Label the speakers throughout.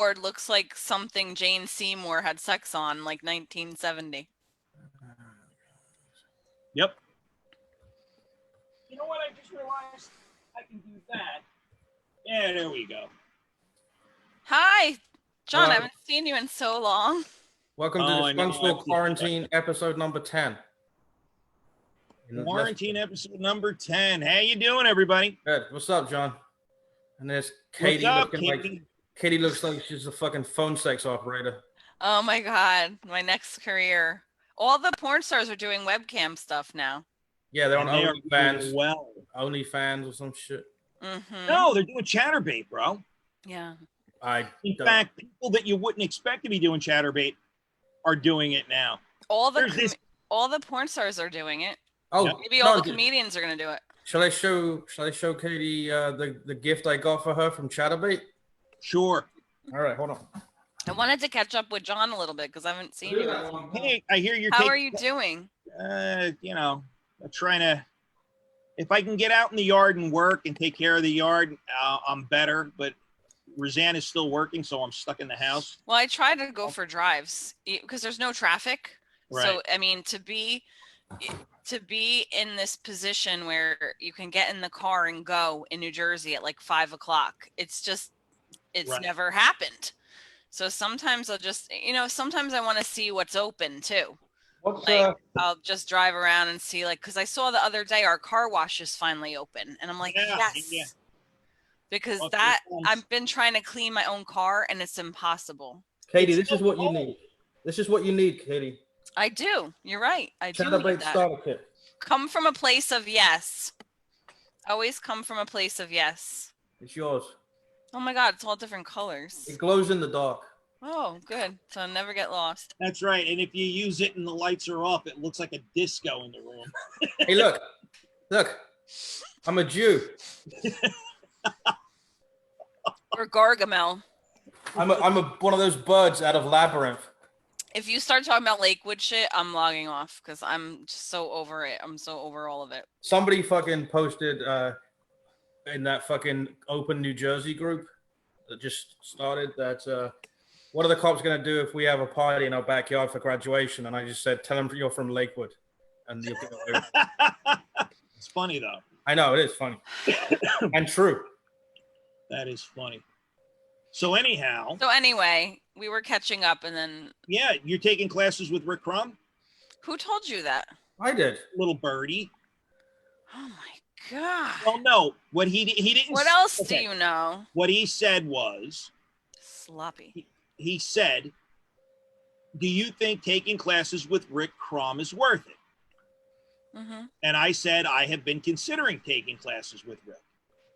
Speaker 1: board looks like something Jane Seymour had sex on, like 1970.
Speaker 2: Yep. You know what? I just realized I can do that. Yeah, there we go.
Speaker 1: Hi, John. I haven't seen you in so long.
Speaker 3: Welcome to Dysfunctional Quarantine episode number 10.
Speaker 2: Quarantine episode number 10. How you doing, everybody?
Speaker 3: Good. What's up, John? And there's Katie.
Speaker 2: What's up,
Speaker 3: Katie looks like she's a fucking phone sex operator.
Speaker 1: Oh my God, my next career. All the porn stars are doing webcam stuff now.
Speaker 3: Yeah, they're on OnlyFans.
Speaker 2: Well,
Speaker 3: OnlyFans or some shit.
Speaker 1: Mm-hmm.
Speaker 2: No, they're doing Chatterbait, bro.
Speaker 1: Yeah.
Speaker 2: In fact, people that you wouldn't expect to be doing Chatterbait are doing it now.
Speaker 1: All the porn stars are doing it.
Speaker 3: Oh,
Speaker 1: maybe all the comedians are gonna do it.
Speaker 3: Shall I show Katie the gift I got for her from Chatterbait?
Speaker 2: Sure.
Speaker 3: All right, hold on.
Speaker 1: I wanted to catch up with John a little bit because I haven't seen you.
Speaker 2: Hey, I hear you're.
Speaker 1: How are you doing?
Speaker 2: You know, I'm trying to. If I can get out in the yard and work and take care of the yard, I'm better. But Roseanne is still working, so I'm stuck in the house.
Speaker 1: Well, I try to go for drives because there's no traffic.
Speaker 2: Right.
Speaker 1: So I mean, to be in this position where you can get in the car and go in New Jersey at like 5 o'clock, it's right. Never happened. So sometimes I'll just, sometimes I want to see what's open too. I'll just drive around and see, like, because I saw the other day our car wash is finally open, and I'm like, yes, because I've been trying to clean my own car and it's impossible.
Speaker 3: Katie, this is what you need. This is what you need, Katie.
Speaker 1: I do. You're right. I do
Speaker 3: need that. Starter kit.
Speaker 1: Come from a place of yes. Always come from a place of yes.
Speaker 3: It's yours.
Speaker 1: Oh my God, it's all different colors.
Speaker 3: It glows in the dark.
Speaker 1: Oh, good. So I'll never get lost.
Speaker 2: That's right. And if you use it and the lights are off, it looks like a disco in the room.
Speaker 3: Hey, look. I'm a Jew.
Speaker 1: Or Gargamel.
Speaker 3: I'm one of those birds out of Labyrinth.
Speaker 1: If you start talking about Lakewood shit, I'm logging off because I'm just so over it. I'm so over all of it.
Speaker 3: Somebody fucking posted in that fucking open New Jersey group that just started that what are the cops going to do if we have a party in our backyard for graduation? And I just said, tell them you're from Lakewood. And you'll get away with it.
Speaker 2: It's funny, though.
Speaker 3: I know, it is funny. And true.
Speaker 2: That is funny. So anyway,
Speaker 1: we were catching up and then...
Speaker 2: Yeah, you're taking classes with Rick Crum?
Speaker 1: Who told you that?
Speaker 3: I did.
Speaker 2: Little birdie.
Speaker 1: Oh, my God.
Speaker 2: Well, no. What he didn't...
Speaker 1: What else do you know?
Speaker 2: What he said was...
Speaker 1: Sloppy.
Speaker 2: He said, do you think taking classes with Rick Crum is worth it?
Speaker 1: Mm-hmm.
Speaker 2: And I said, I have been considering taking classes with Rick.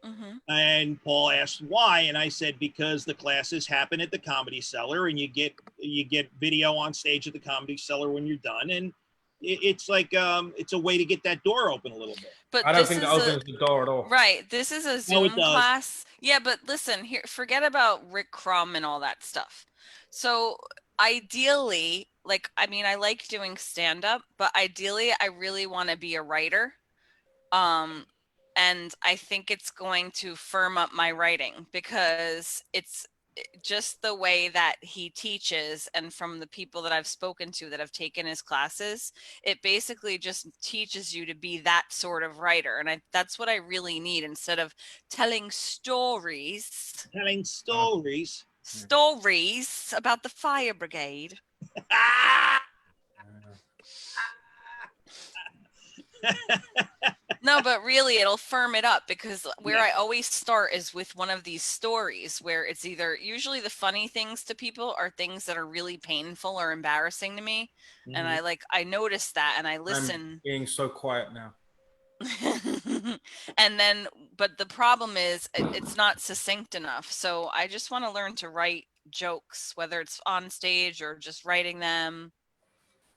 Speaker 1: Mm-hmm.
Speaker 2: And Paul asked why, and I said because the classes happen at the Comedy Cellar, and you get video on stage at the Comedy Cellar when you're done, and it's like it's a way to get that door open a little bit.
Speaker 1: But
Speaker 3: I don't think it opens the door at all.
Speaker 1: Right, this is a Zoom class. Yeah, but listen here, forget about Rick Crum and all that stuff. So ideally, I like doing stand-up, but ideally, I really want to be a writer. And I think it's going to firm up my writing because it's just the way that he teaches, and from the people that I've spoken to that have taken his classes, it basically just teaches you to be that sort of writer. And that's what I really need instead of telling stories. Stories about the fire brigade. No, but really it'll firm it up because where I always start is with one of these stories where it's either usually the funny things to people are things that are really painful or embarrassing to me. Mm-hmm. And I notice that and I listen.
Speaker 3: I'm being so quiet now.
Speaker 1: And then, but the problem is it's not succinct enough. So I just want to learn to write jokes, whether it's on stage or just writing them.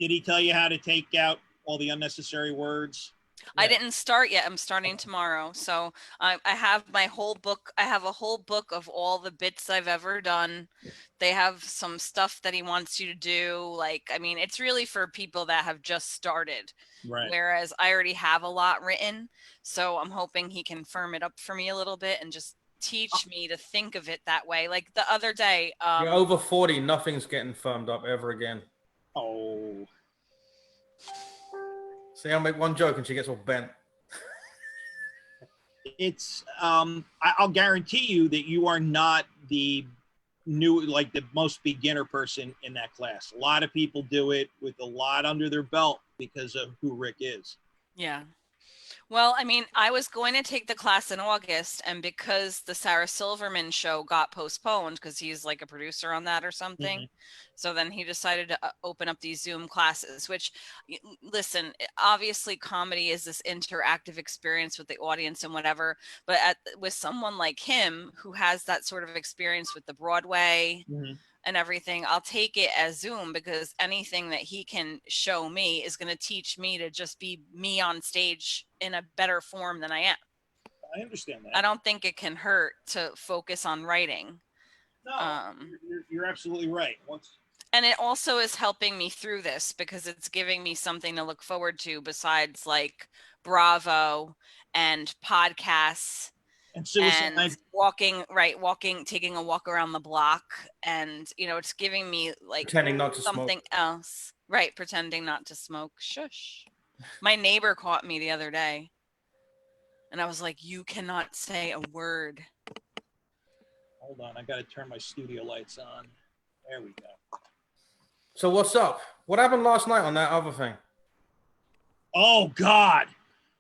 Speaker 2: Did he tell you how to take out all the unnecessary words?
Speaker 1: I didn't start yet. I'm starting tomorrow. So I have my whole book. I have a whole book of all the bits I've ever done. They have some stuff that he wants you to do. It's really for people that have just started.
Speaker 2: Right.
Speaker 1: Whereas I already have a lot written. So I'm hoping he can firm it up for me a little bit and just teach me to think of it that way. Like the other day,
Speaker 3: You're over 40. Nothing's getting firmed up ever again.
Speaker 2: Oh.
Speaker 3: See, I'll make one joke and she gets all bent.
Speaker 2: It's I'll guarantee you that you are not the the most beginner person in that class. A lot of people do it with a lot under their belt because of who Rick is.
Speaker 1: Yeah. Well, I mean, I was going to take the class in August, and because the Sarah Silverman show got postponed, because he's like a producer on that or something, so then he decided to open up these Zoom classes, which, listen, obviously comedy is this interactive experience with the audience and whatever, but with someone like him who has that sort of experience with the Broadway and everything, I'll take it as Zoom, because anything that he can show me is going to teach me to just be me on stage in a better form than I am.
Speaker 2: I understand that.
Speaker 1: I don't think it can hurt to focus on writing.
Speaker 2: No, you're absolutely right.
Speaker 1: And it also is helping me through this, because it's giving me something to look forward to besides like Bravo and podcasts.
Speaker 2: And suicide.
Speaker 1: And taking a walk around the block, and it's giving me like
Speaker 3: Pretending not to
Speaker 1: something
Speaker 3: smoke.
Speaker 1: else, right? Pretending not to smoke. Shush. My neighbor caught me the other day, and I was like, "You cannot say a word."
Speaker 2: Hold on, I got to turn my studio lights on. There we go.
Speaker 3: So what's up? What happened last night on that other thing?
Speaker 2: Oh God!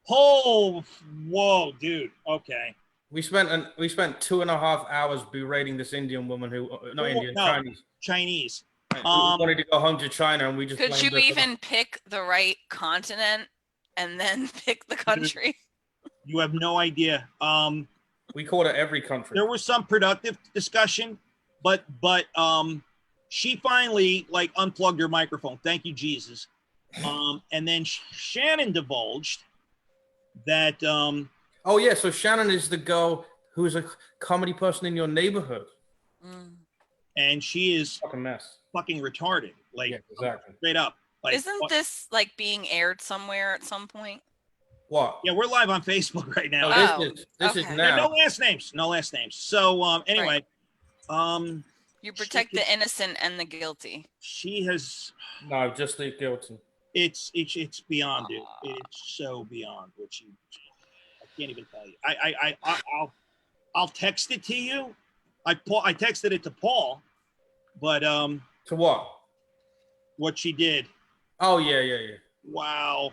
Speaker 2: Oh, whoa, dude. Okay.
Speaker 3: We spent 2.5 hours berating this Indian woman
Speaker 2: Chinese.
Speaker 3: Who wanted to go home to China, and we just
Speaker 1: Could you even pick the right continent and then pick the country?
Speaker 2: You have no idea.
Speaker 3: We called it every country.
Speaker 2: There was some productive discussion, but she finally unplugged her microphone. Thank you, Jesus. And then Shannon divulged that.
Speaker 3: Oh yeah, so Shannon is the girl who is a comedy person in your neighborhood.
Speaker 2: And she is
Speaker 3: fucking mess.
Speaker 2: Fucking retarded.
Speaker 3: Yeah, exactly.
Speaker 2: Straight up.
Speaker 1: Isn't this being aired somewhere at some point?
Speaker 3: What?
Speaker 2: Yeah, we're live on Facebook right now.
Speaker 3: This is now.
Speaker 2: No last names. No last names. So anyway,
Speaker 1: you protect the innocent and the guilty.
Speaker 2: She has
Speaker 3: just the guilty.
Speaker 2: It's beyond it. It's so beyond what she. I can't even tell you. I'll text it to you. I texted it to Paul, but
Speaker 3: to what?
Speaker 2: What she did.
Speaker 3: Oh yeah.
Speaker 2: Wow.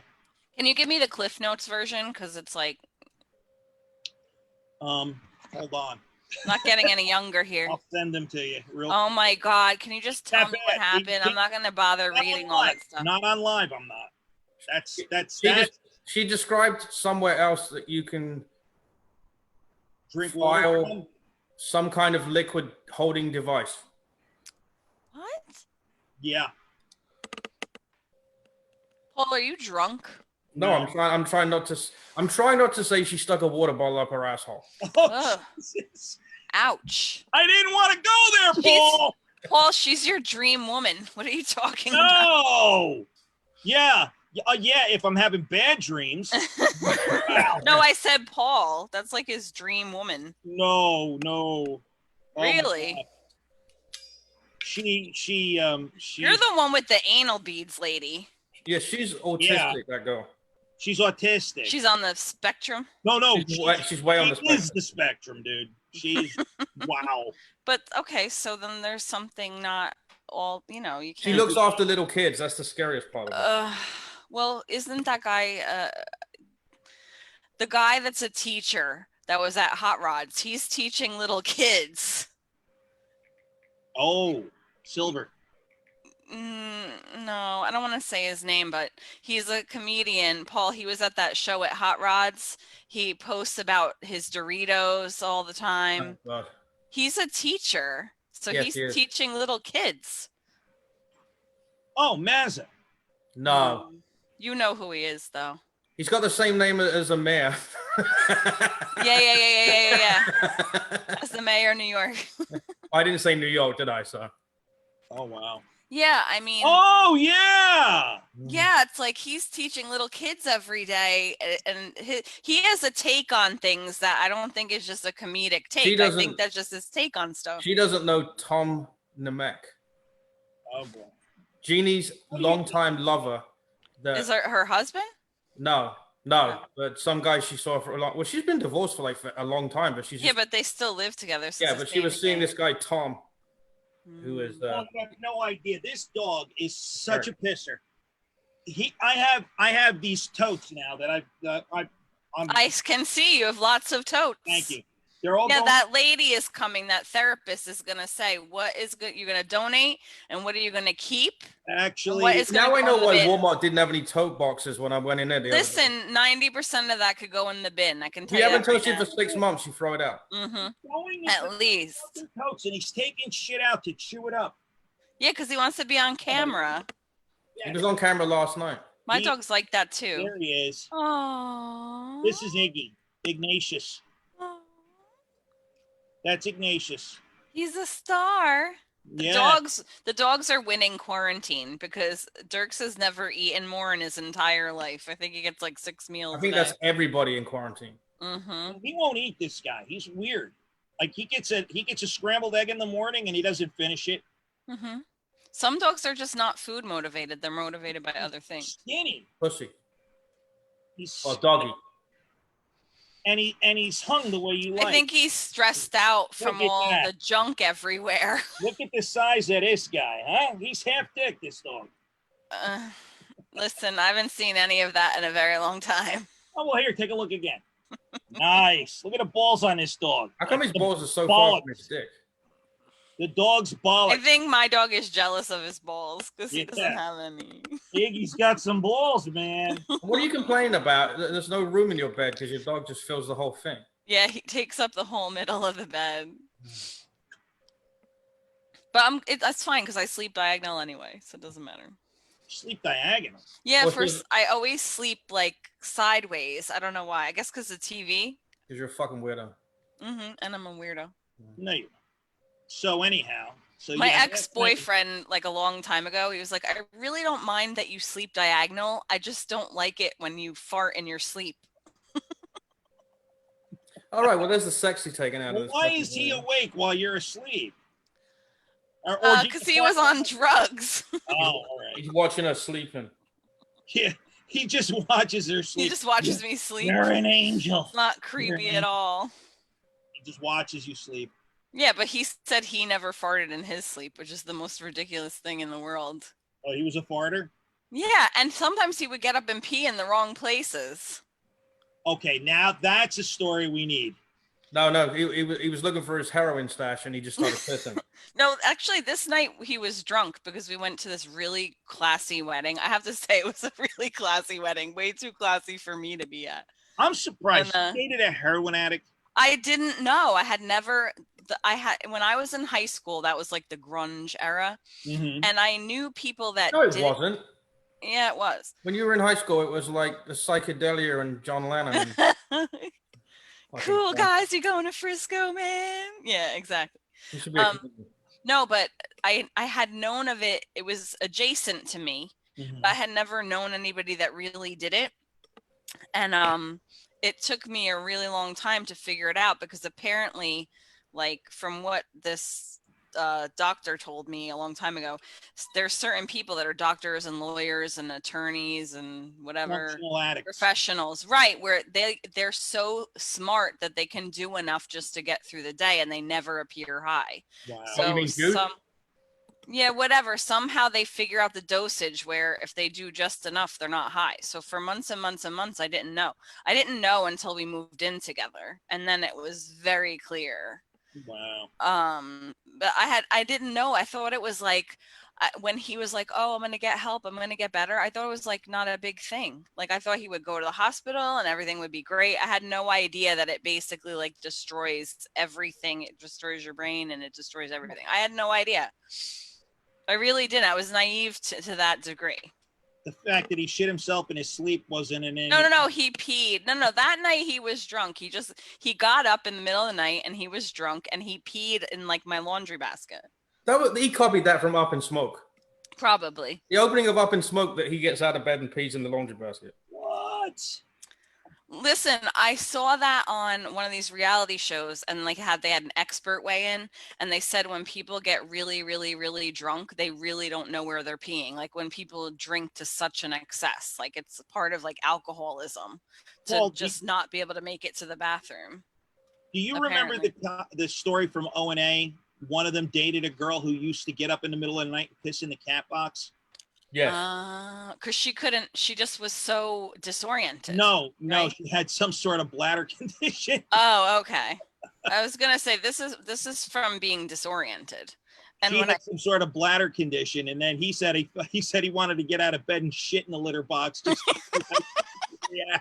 Speaker 1: Can you give me the Cliff Notes version? Because it's like.
Speaker 2: Hold on.
Speaker 1: Not getting any younger here.
Speaker 2: I'll send them to you.
Speaker 1: Oh my God! Can you just tell me what happened? I'm not going to bother reading all that stuff.
Speaker 2: Not on live. I'm not.
Speaker 3: She described somewhere else that you can
Speaker 2: drink
Speaker 3: file
Speaker 2: water.
Speaker 3: Some kind of liquid holding device.
Speaker 1: What?
Speaker 2: Yeah.
Speaker 1: Paul, are you drunk?
Speaker 3: No, I'm trying not to say she stuck a water bottle up her asshole.
Speaker 2: Oh,
Speaker 1: ouch.
Speaker 2: I didn't want to go there, Paul.
Speaker 1: Paul, she's your dream woman. What are you talking about?
Speaker 2: No. Yeah. Yeah, if I'm having bad dreams.
Speaker 1: No, I said Paul. That's like his dream woman.
Speaker 2: No.
Speaker 1: Really?
Speaker 2: She
Speaker 1: You're the one with the anal beads, lady.
Speaker 3: Yeah, she's autistic, that girl.
Speaker 2: She's autistic.
Speaker 1: She's on the spectrum?
Speaker 3: No. She's way on the spectrum.
Speaker 2: She is the spectrum, dude. She's, wow.
Speaker 1: But, okay, so then there's something not all, you can't.
Speaker 3: She looks after little kids. That's the scariest part of it.
Speaker 1: Well, isn't that guy, the guy that's a teacher that was at Hot Rods, he's teaching little kids.
Speaker 2: Oh, Silver.
Speaker 1: No, I don't want to say his name, but he's a comedian. Paul, he was at that show at Hot Rods. He posts about his Doritos all the time.
Speaker 3: Oh, God.
Speaker 1: He's a teacher. So
Speaker 3: yes,
Speaker 1: he's teaching little kids.
Speaker 2: Oh, Mazza.
Speaker 3: No.
Speaker 1: You know who he is, though.
Speaker 3: He's got the same name as a mayor.
Speaker 1: Yeah. As the mayor of New York.
Speaker 3: I didn't say New York, did I, sir?
Speaker 2: Oh, wow.
Speaker 1: Yeah, I mean,
Speaker 2: Oh yeah.
Speaker 1: yeah, it's like he's teaching little kids every day, and he has a take on things that I don't think is just a comedic take. I think that's just his take on stuff.
Speaker 3: She doesn't know Tom Namek.
Speaker 2: Oh boy.
Speaker 3: Jeannie's longtime lover.
Speaker 1: Is her husband?
Speaker 3: No, but some guy she saw for a long. Well, she's been divorced for like a long time, but she's
Speaker 1: but they still live together.
Speaker 3: Yeah, but she was seeing this guy Tom, who is.
Speaker 2: You have no idea. This dog is such a pisser. I have these totes now that
Speaker 1: I can see you have lots of totes.
Speaker 2: Thank you. They're all
Speaker 1: that lady is coming. That therapist is gonna say, what is good you're gonna donate and what are you gonna keep?
Speaker 2: Actually,
Speaker 3: now I know why Walmart didn't have any tote boxes when I went in there.
Speaker 1: Listen, 90% of that could go in the bin. I can tell
Speaker 3: you.
Speaker 1: You
Speaker 3: haven't touched it for 6 months, you throw it out.
Speaker 1: At least.
Speaker 2: Totes, and he's taking shit out to chew it up.
Speaker 1: Yeah, because he wants to be on camera.
Speaker 3: He was on camera last night.
Speaker 1: My dog's like that too.
Speaker 2: There he is.
Speaker 1: Aww.
Speaker 2: This is Ignatius. That's Ignatius.
Speaker 1: He's a star. The dogs are winning quarantine because Dirks has never eaten more in his entire life. I think he gets like 6 meals.
Speaker 3: I think that's everybody in quarantine.
Speaker 2: He won't eat, this guy. He's weird. Like he gets a scrambled egg in the morning and he doesn't finish it.
Speaker 1: Some dogs are just not food motivated. They're motivated by other things.
Speaker 2: Skinny.
Speaker 3: Pussy.
Speaker 2: He's
Speaker 3: doggy.
Speaker 2: And he's hung the way you like.
Speaker 1: I think he's stressed out from all the junk everywhere.
Speaker 2: Look at the size of this guy, huh? He's half thick, this dog.
Speaker 1: Listen, I haven't seen any of that in a very long time.
Speaker 2: Oh, well, here, take a look again. Nice. Look at the balls on this dog.
Speaker 3: How come his balls are so far from his dick?
Speaker 2: The dog's bollocks.
Speaker 1: I think my dog is jealous of his balls because he doesn't have any.
Speaker 2: Iggy's got some balls, man.
Speaker 3: What are you complaining about? There's no room in your bed because your dog just fills the whole thing.
Speaker 1: Yeah, he takes up the whole middle of the bed. But that's fine because I sleep diagonal anyway, so it doesn't matter.
Speaker 2: Sleep diagonal?
Speaker 1: Yeah, I always sleep like sideways. I don't know why. I guess because of TV.
Speaker 3: Because you're a fucking weirdo.
Speaker 1: And I'm a weirdo.
Speaker 2: No, you're not. So anyhow,
Speaker 1: my ex-boyfriend, like a long time ago, he was like, I really don't mind that you sleep diagonal. I just don't like it when you fart in your sleep.
Speaker 3: All right, well, there's the sexy taken out of this.
Speaker 2: Why is he awake while you're asleep?
Speaker 1: Because he was on drugs.
Speaker 2: Oh, all right.
Speaker 3: He's watching us sleeping.
Speaker 2: Yeah, he just watches her sleep.
Speaker 1: He just watches me sleep.
Speaker 2: You're an angel.
Speaker 1: It's not creepy at all.
Speaker 2: He just watches you sleep.
Speaker 1: Yeah, but he said he never farted in his sleep, which is the most ridiculous thing in the world.
Speaker 2: Oh, he was a farter?
Speaker 1: Yeah, and sometimes he would get up and pee in the wrong places.
Speaker 2: Okay, now that's a story we need.
Speaker 3: No, he was looking for his heroin stash and he just started pissing.
Speaker 1: No, actually, this night he was drunk because we went to this really classy wedding. I have to say it was a really classy wedding, way too classy for me to be at.
Speaker 2: I'm surprised. You dated a heroin addict?
Speaker 1: I didn't know. I had never... when I was in high school, that was like the grunge era, and I knew people that.
Speaker 3: No, it wasn't.
Speaker 1: Yeah, it was.
Speaker 3: When you were in high school, it was like the psychedelia and John Lennon.
Speaker 1: Cool guys, you going to Frisco, man? Yeah, exactly. No, but I had known of it. It was adjacent to me, but I had never known anybody that really did it, and it took me a really long time to figure it out because apparently. Like from what this doctor told me a long time ago, there's certain people that are doctors and lawyers and attorneys and whatever professionals, right? Where they're so smart that they can do enough just to get through the day and they never appear high.
Speaker 2: Wow.
Speaker 1: So whatever. Somehow they figure out the dosage where if they do just enough, they're not high. So for months and months and months, I didn't know. I didn't know until we moved in together, and then it was very clear.
Speaker 2: Wow.
Speaker 1: But I didn't know. I thought it was like when he was like, oh, I'm going to get help. I'm going to get better. I thought it was like not a big thing. Like I thought he would go to the hospital and everything would be great. I had no idea that it basically like destroys everything. It destroys your brain and it destroys everything. I had no idea. I really didn't. I was naive to that degree.
Speaker 2: The fact that he shit himself in his sleep wasn't an...
Speaker 1: No, he peed. No, that night he was drunk. He got up in the middle of the night and he was drunk and he peed in like my laundry basket.
Speaker 3: He copied that from Up in Smoke.
Speaker 1: Probably.
Speaker 3: The opening of Up in Smoke that he gets out of bed and pees in the laundry basket.
Speaker 2: What?
Speaker 1: Listen, I saw that on one of these reality shows, and like they had an expert weigh in, and they said when people get really, really, really drunk, they really don't know where they're peeing. Like when people drink to such an excess, like it's part of like alcoholism to
Speaker 2: Paul,
Speaker 1: just not be able to make it to the bathroom.
Speaker 2: Do you
Speaker 1: Apparently.
Speaker 2: remember the story from O&A? One of them dated a girl who used to get up in the middle of the night and piss in the cat box.
Speaker 3: Yes.
Speaker 1: Because she just was so disoriented.
Speaker 2: No,
Speaker 1: right?
Speaker 2: she had some sort of bladder condition.
Speaker 1: Oh, okay. I was gonna say this is from being disoriented. And
Speaker 2: She
Speaker 1: when
Speaker 2: had some sort of bladder condition, and then he said he wanted to get out of bed and shit in the litter box. Just yeah.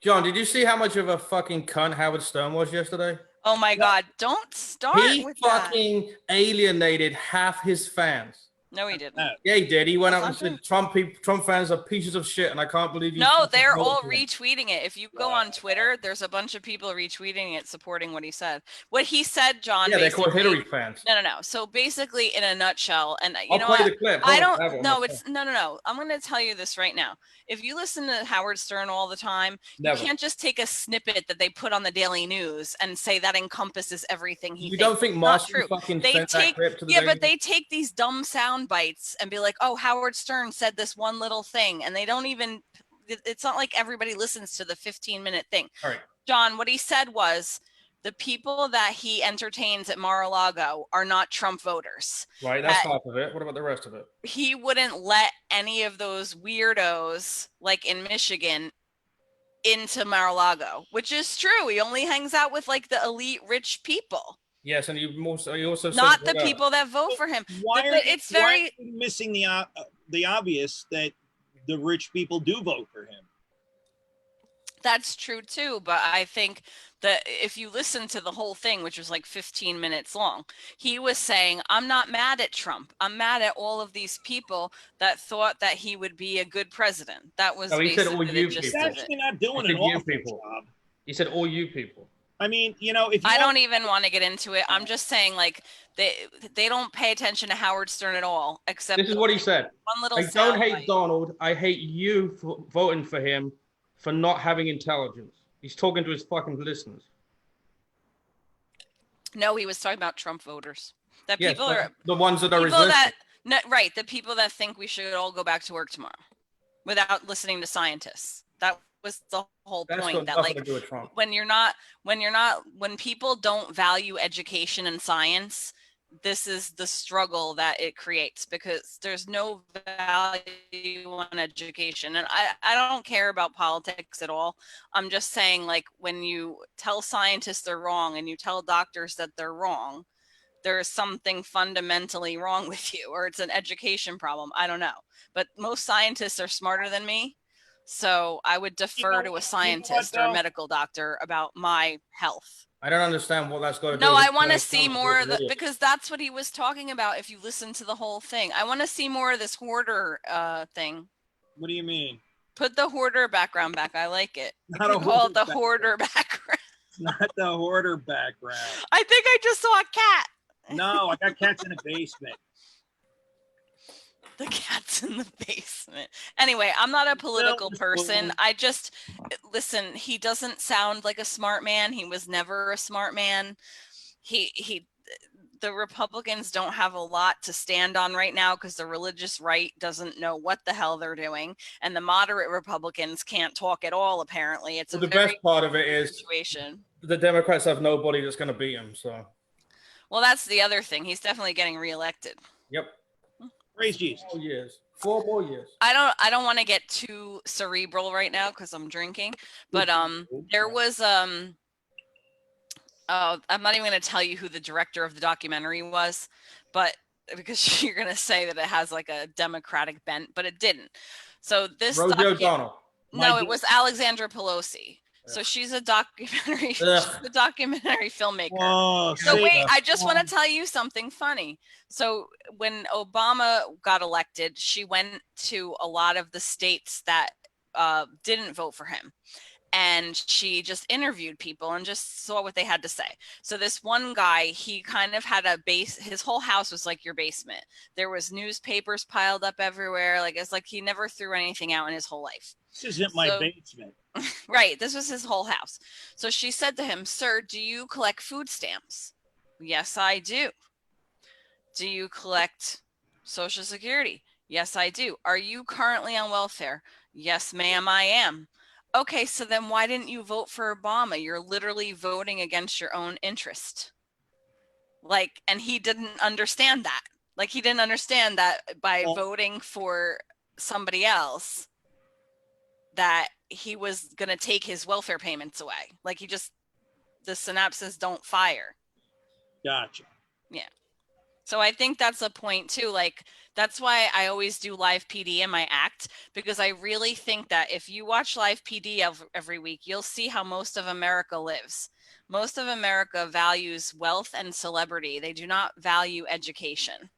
Speaker 3: John, did you see how much of a fucking cunt Howard Stern was yesterday?
Speaker 1: oh my God, don't start
Speaker 3: He
Speaker 1: with that.
Speaker 3: fucking alienated half his fans.
Speaker 1: No, he didn't.
Speaker 3: Yeah, he did. He went out and
Speaker 1: That's not
Speaker 3: said Trump fans are pieces of shit, and I can't believe you.
Speaker 1: No, they're all retweeting it. If you go on Twitter, there's a bunch of people retweeting it, supporting what he said. What he said, John.
Speaker 3: Yeah, they're called
Speaker 1: basically-
Speaker 3: Hillary fans.
Speaker 1: No. So basically, in a nutshell, and you
Speaker 3: I'll
Speaker 1: know
Speaker 3: play
Speaker 1: what?
Speaker 3: the clip.
Speaker 1: I
Speaker 3: Hold on,
Speaker 1: don't.
Speaker 3: have it
Speaker 1: No,
Speaker 3: on my
Speaker 1: it's no. I'm going to tell you this right now. If you listen to Howard Stern all the time,
Speaker 3: Never.
Speaker 1: you can't just take a snippet that they put on the Daily News and say that encompasses everything he
Speaker 3: You
Speaker 1: thinks.
Speaker 3: don't think
Speaker 1: Not
Speaker 3: Marcy
Speaker 1: true.
Speaker 3: fucking
Speaker 1: They
Speaker 3: sent
Speaker 1: take
Speaker 3: that clip to the
Speaker 1: yeah,
Speaker 3: Daily
Speaker 1: but they take these dumb sound bites and be like, "Oh, Howard Stern said this one little thing," and they don't even. It's not like everybody listens to the 15-minute thing.
Speaker 3: All right.
Speaker 1: John, what he said was the people that he entertains at Mar-a-Lago are not Trump voters.
Speaker 3: Right, that's half of it. What about the rest of it?
Speaker 1: He wouldn't let any of those weirdos, like in Michigan, into Mar-a-Lago, which is true. He only hangs out with like the elite rich people.
Speaker 3: Yes, and you also
Speaker 1: not
Speaker 3: said
Speaker 1: the people that vote for him.
Speaker 2: Why are
Speaker 1: It's very
Speaker 2: why are you missing the obvious that the rich people do vote for him?
Speaker 1: That's true too, but I think that if you listen to the whole thing, which was like 15 minutes long, he was saying, I'm not mad at Trump. I'm mad at all of these people that thought that he would be a good president. That was
Speaker 3: he said all
Speaker 1: basically
Speaker 3: you
Speaker 1: the gist
Speaker 2: He's
Speaker 3: people.
Speaker 1: of it.
Speaker 2: actually not doing
Speaker 3: I
Speaker 2: an
Speaker 3: said you
Speaker 2: awful
Speaker 3: people.
Speaker 2: job.
Speaker 3: He said all you people.
Speaker 2: I mean, you know, if you
Speaker 1: I don't even want to get into it. I'm just saying, like, they don't pay attention to Howard Stern at all, except
Speaker 3: This is what he said.
Speaker 1: one little
Speaker 3: I don't
Speaker 1: sound
Speaker 3: hate
Speaker 1: bite.
Speaker 3: Donald. I hate you for voting for him for not having intelligence. He's talking to his fucking listeners.
Speaker 1: No, he was talking about Trump voters. That
Speaker 3: Yes,
Speaker 1: people are
Speaker 3: the ones that are
Speaker 1: people
Speaker 3: resistant.
Speaker 1: that no, right, the people that think we should all go back to work tomorrow without listening to scientists. That was the whole
Speaker 3: That's
Speaker 1: point.
Speaker 3: got
Speaker 1: That
Speaker 3: nothing
Speaker 1: like
Speaker 3: to do with Trump.
Speaker 1: when people don't value education and science, this is the struggle that it creates because there's no value on education. And I don't care about politics at all. I'm just saying, like, when you tell scientists they're wrong and you tell doctors that they're wrong, there is something fundamentally wrong with you, or it's an education problem. I don't know. But most scientists are smarter than me. So I would defer to a scientist or a medical doctor about my health.
Speaker 3: I don't understand what that's got to do
Speaker 1: No,
Speaker 3: with
Speaker 1: I want to
Speaker 3: Donald
Speaker 1: see
Speaker 3: Trump
Speaker 1: more of
Speaker 3: being an
Speaker 1: the,
Speaker 3: idiot.
Speaker 1: because that's what he was talking about. If you listen to the whole thing, I want to see more of this hoarder thing.
Speaker 2: What do you mean?
Speaker 1: Put the hoarder background back. I like it.
Speaker 2: Not
Speaker 1: You
Speaker 2: a
Speaker 1: could call it the
Speaker 2: hoarder
Speaker 1: hoarder background.
Speaker 2: It's not the hoarder background.
Speaker 1: I think I just saw a cat.
Speaker 2: No, I got cats in the basement.
Speaker 1: The cat's in the basement. Anyway, I'm not a political person. I just listen, he doesn't sound like a smart man. He was never a smart man. The Republicans don't have a lot to stand on right now because the religious right doesn't know what the hell they're doing, and the moderate Republicans can't talk at all. Apparently, it's
Speaker 3: Well,
Speaker 1: a
Speaker 3: the
Speaker 1: very
Speaker 3: best part of it is
Speaker 1: situation.
Speaker 3: the Democrats have nobody that's going to beat him. So,
Speaker 1: Well, that's the other thing. He's definitely getting reelected.
Speaker 3: yep.
Speaker 2: Praise Jesus.
Speaker 3: 4 years. 4 more years.
Speaker 1: I don't want to get too cerebral right now because I'm drinking, but there was I'm not even going to tell you who the director of the documentary was, but because you're going to say that it has like a Democratic bent, but it didn't. So this
Speaker 3: Rosie O'Donnell.
Speaker 1: No, it was Alexandra Pelosi. So she's a documentary filmmaker.
Speaker 2: Whoa,
Speaker 1: So
Speaker 2: see,
Speaker 1: wait, I just want to tell you something funny. So when Obama got elected, she went to a lot of the states that didn't vote for him. and she just interviewed people and just saw what they had to say. So this one guy, he kind of had his whole house was like your basement. There was newspapers piled up everywhere. Like, it's like he never threw anything out in his whole life.
Speaker 2: This isn't my basement.
Speaker 1: Right. This was his whole house. So she said to him, "Sir, do you collect food stamps?" "Yes, I do." "Do you collect Social Security?" "Yes, I do." "Are you currently on welfare?" "Yes, ma'am, I am." "Okay, so then why didn't you vote for Obama? You're literally voting against your own interest." Like, and he didn't understand that. Like, he didn't understand that by voting for somebody else, that he was going to take his welfare payments away. Like, the synapses don't fire.
Speaker 2: Gotcha.
Speaker 1: Yeah. So I think that's a point too. Like, that's why I always do live PD in my act, because I really think that if you watch live PD every week, you'll see how most of America lives. Most of America values wealth and celebrity. They do not value education.